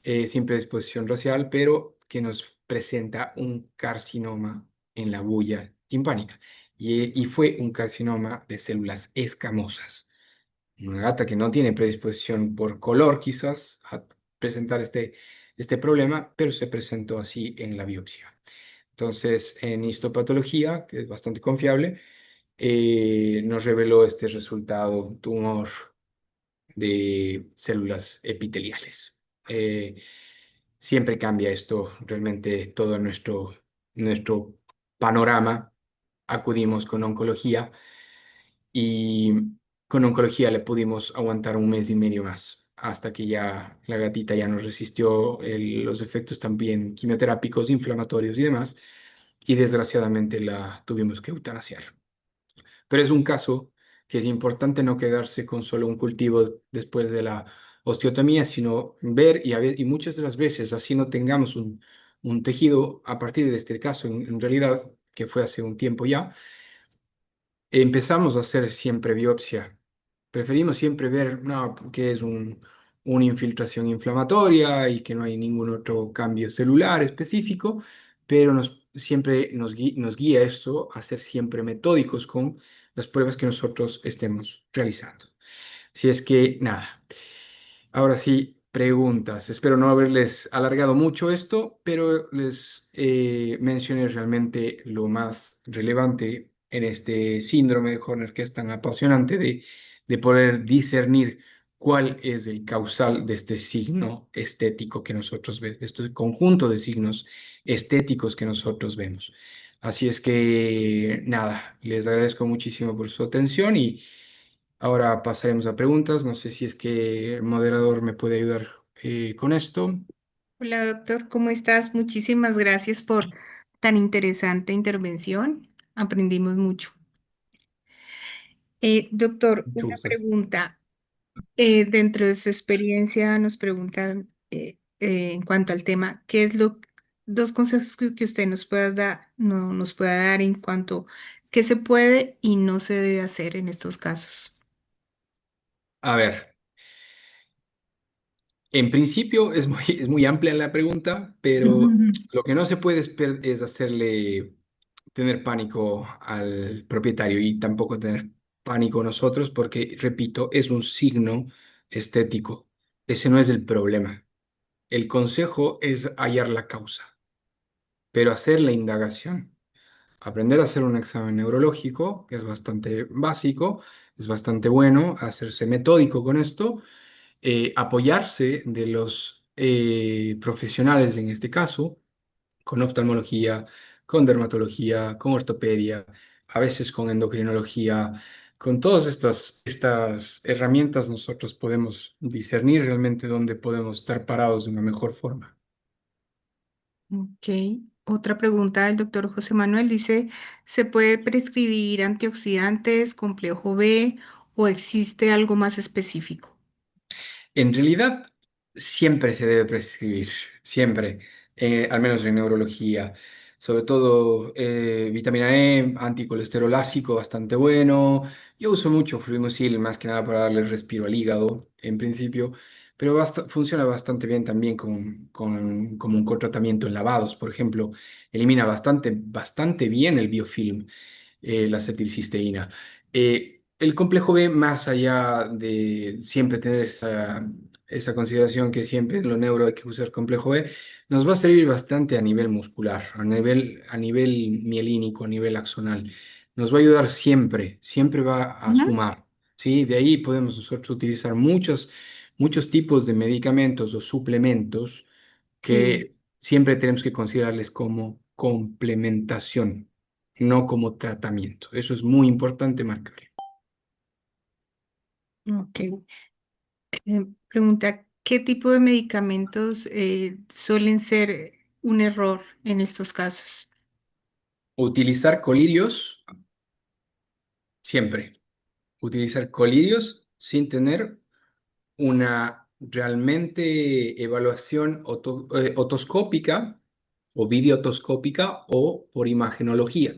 sin predisposición racial, pero que nos presenta un carcinoma en la bulla timpánica. Y fue un carcinoma de células escamosas. Una gata que no tiene predisposición por color quizás a presentar este problema, pero se presentó así en la biopsia. Entonces, en histopatología, que es bastante confiable, nos reveló este resultado: tumor de células epiteliales. Siempre cambia esto, realmente todo nuestro panorama. Acudimos con oncología, y con oncología le pudimos aguantar un mes y medio más, hasta que ya la gatita ya nos resistió los efectos también quimioterápicos, inflamatorios y demás, y desgraciadamente la tuvimos que eutanasiar. Pero es un caso que es importante no quedarse con solo un cultivo después de la osteotomía, sino ver, y muchas de las veces, así no tengamos un tejido a partir de este caso, en realidad, que fue hace un tiempo ya, empezamos a hacer siempre biopsia. Preferimos siempre ver, no, que es una infiltración inflamatoria y que no hay ningún otro cambio celular específico, pero siempre nos guía esto a ser siempre metódicos con las pruebas que nosotros estemos realizando. Si es que nada. Ahora sí, preguntas. Espero no haberles alargado mucho esto, pero les mencioné realmente lo más relevante en este síndrome de Horner, que es tan apasionante de poder discernir cuál es el causal de este signo estético que nosotros vemos, de este conjunto de signos estéticos que nosotros vemos. Así es que nada, les agradezco muchísimo por su atención, y ahora pasaremos a preguntas. No sé si es que el moderador me puede ayudar con esto. Hola doctor, ¿cómo estás? Muchísimas gracias por tan interesante intervención. Aprendimos mucho. Doctor, Mucho una gusto. pregunta. Dentro de su experiencia nos preguntan en cuanto al tema, ¿qué es dos consejos que usted nos pueda dar, no, nos pueda dar en cuanto qué se puede y no se debe hacer en estos casos? A ver, en principio es muy amplia la pregunta, pero lo que no se puede es hacerle tener pánico al propietario, y tampoco tener pánico nosotros, porque, repito, es un signo estético. Ese no es el problema. El consejo es hallar la causa, pero hacer la indagación. Aprender a hacer un examen neurológico, que es bastante básico, es bastante bueno, hacerse metódico con esto, apoyarse de los profesionales en este caso, con oftalmología, con dermatología, con ortopedia, a veces con endocrinología. Con todas estas herramientas nosotros podemos discernir realmente dónde podemos estar parados de una mejor forma. Ok. Otra pregunta del doctor José Manuel dice, ¿se puede prescribir antioxidantes, complejo B o existe algo más específico? En realidad, siempre se debe prescribir, siempre, al menos en neurología. Sobre todo vitamina E, anticolesterolásico, bastante bueno. Yo uso mucho fluimucil, más que nada para darle respiro al hígado, en principio, pero funciona bastante bien también como un tratamiento en lavados, por ejemplo. Elimina bastante bien el biofilm, la acetilcisteína. El complejo B, más allá de siempre tener esa consideración que siempre en lo neuro hay que usar complejo B, nos va a servir bastante a nivel muscular, a nivel mielínico, a nivel axonal. Nos va a ayudar siempre, siempre va a Ujú. sumar, ¿sí? De ahí podemos nosotros utilizar muchos tipos de medicamentos o suplementos Sí, que siempre tenemos que considerarles como complementación, no como tratamiento. Eso es muy importante marcar. ok. Pregunta, ¿qué tipo de medicamentos suelen ser un error en estos casos? Utilizar colirios siempre. Utilizar colirios sin tener una realmente evaluación otoscópica o videotoscópica o por imagenología.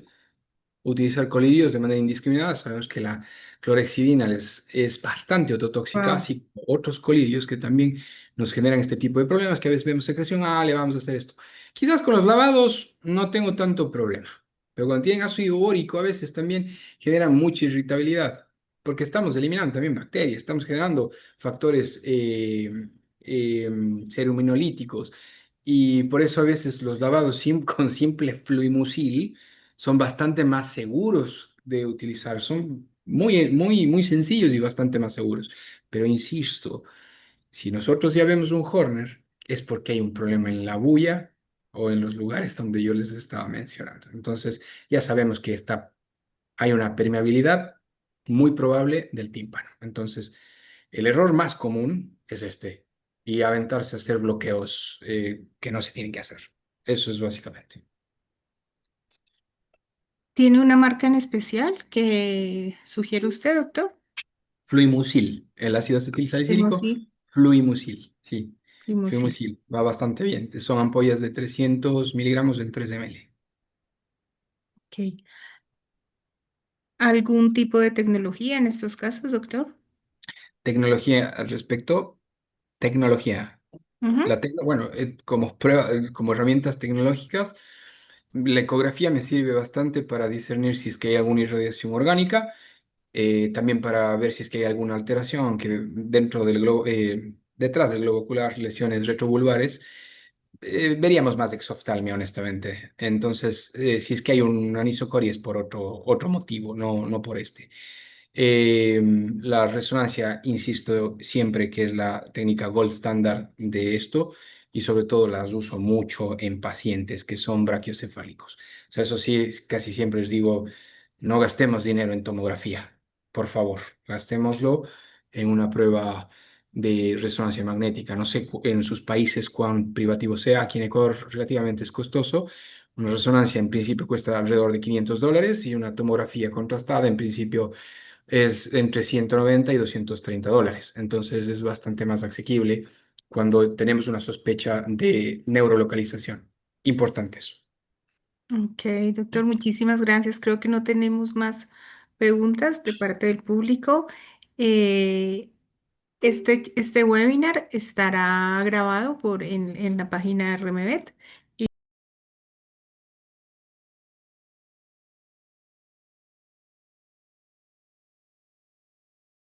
Utilizar colirios de manera indiscriminada, sabemos que la clorexidina es bastante ototóxica, Wow. así como otros colirios que también nos generan este tipo de problemas, que a veces vemos secreción, le vamos a hacer esto. Quizás con los lavados no tengo tanto problema, pero cuando tienen ácido bórico a veces también generan mucha irritabilidad, porque estamos eliminando también bacterias, estamos generando factores eh, ceruminolíticos, y por eso a veces los lavados con simple fluimucil son bastante más seguros de utilizar, son muy sencillos y bastante más seguros. Pero insisto, si nosotros ya vemos un Horner, es porque hay un problema en la bulla o en los lugares donde yo les estaba mencionando. Entonces, ya sabemos que hay una permeabilidad muy probable del tímpano. Entonces, el error más común es este, y aventarse a hacer bloqueos que no se tienen que hacer. Eso es básicamente. ¿Tiene una marca en especial que sugiere usted, doctor? Fluimucil, el ácido acetil salicílico, Sí, fluimucil, sí, Limosil. fluimucil, va bastante bien. Son ampollas de 300 miligramos en 3 ml. Ok. ¿Algún tipo de tecnología en estos casos, doctor? Tecnología al respecto, tecnología. Ujú. Bueno, como prueba, como herramientas tecnológicas, la ecografía me sirve bastante para discernir si es que hay alguna irradiación orgánica, también para ver si es que hay alguna alteración que dentro del globo, detrás del globo ocular, lesiones retrovulvares. Veríamos más exoftalmia, honestamente. Entonces, si es que hay un anisocoria es por otro motivo, no por este. La resonancia, insisto siempre que es la técnica gold standard de esto, y sobre todo las uso mucho en pacientes que son brachiocefálicos. O sea, eso sí, casi siempre les digo, no gastemos dinero en tomografía, por favor, gastémoslo en una prueba de resonancia magnética. No sé en sus países cuán privativo sea, aquí en Ecuador relativamente es costoso. Una resonancia en principio cuesta alrededor de $500 y una tomografía contrastada en principio es entre 190 y $230. Entonces es bastante más asequible cuando tenemos una sospecha de neurolocalización. Importante eso. Ok, doctor, muchísimas gracias. Creo que no tenemos más preguntas de parte del público. Eh, este webinar estará grabado en la página de Remevet.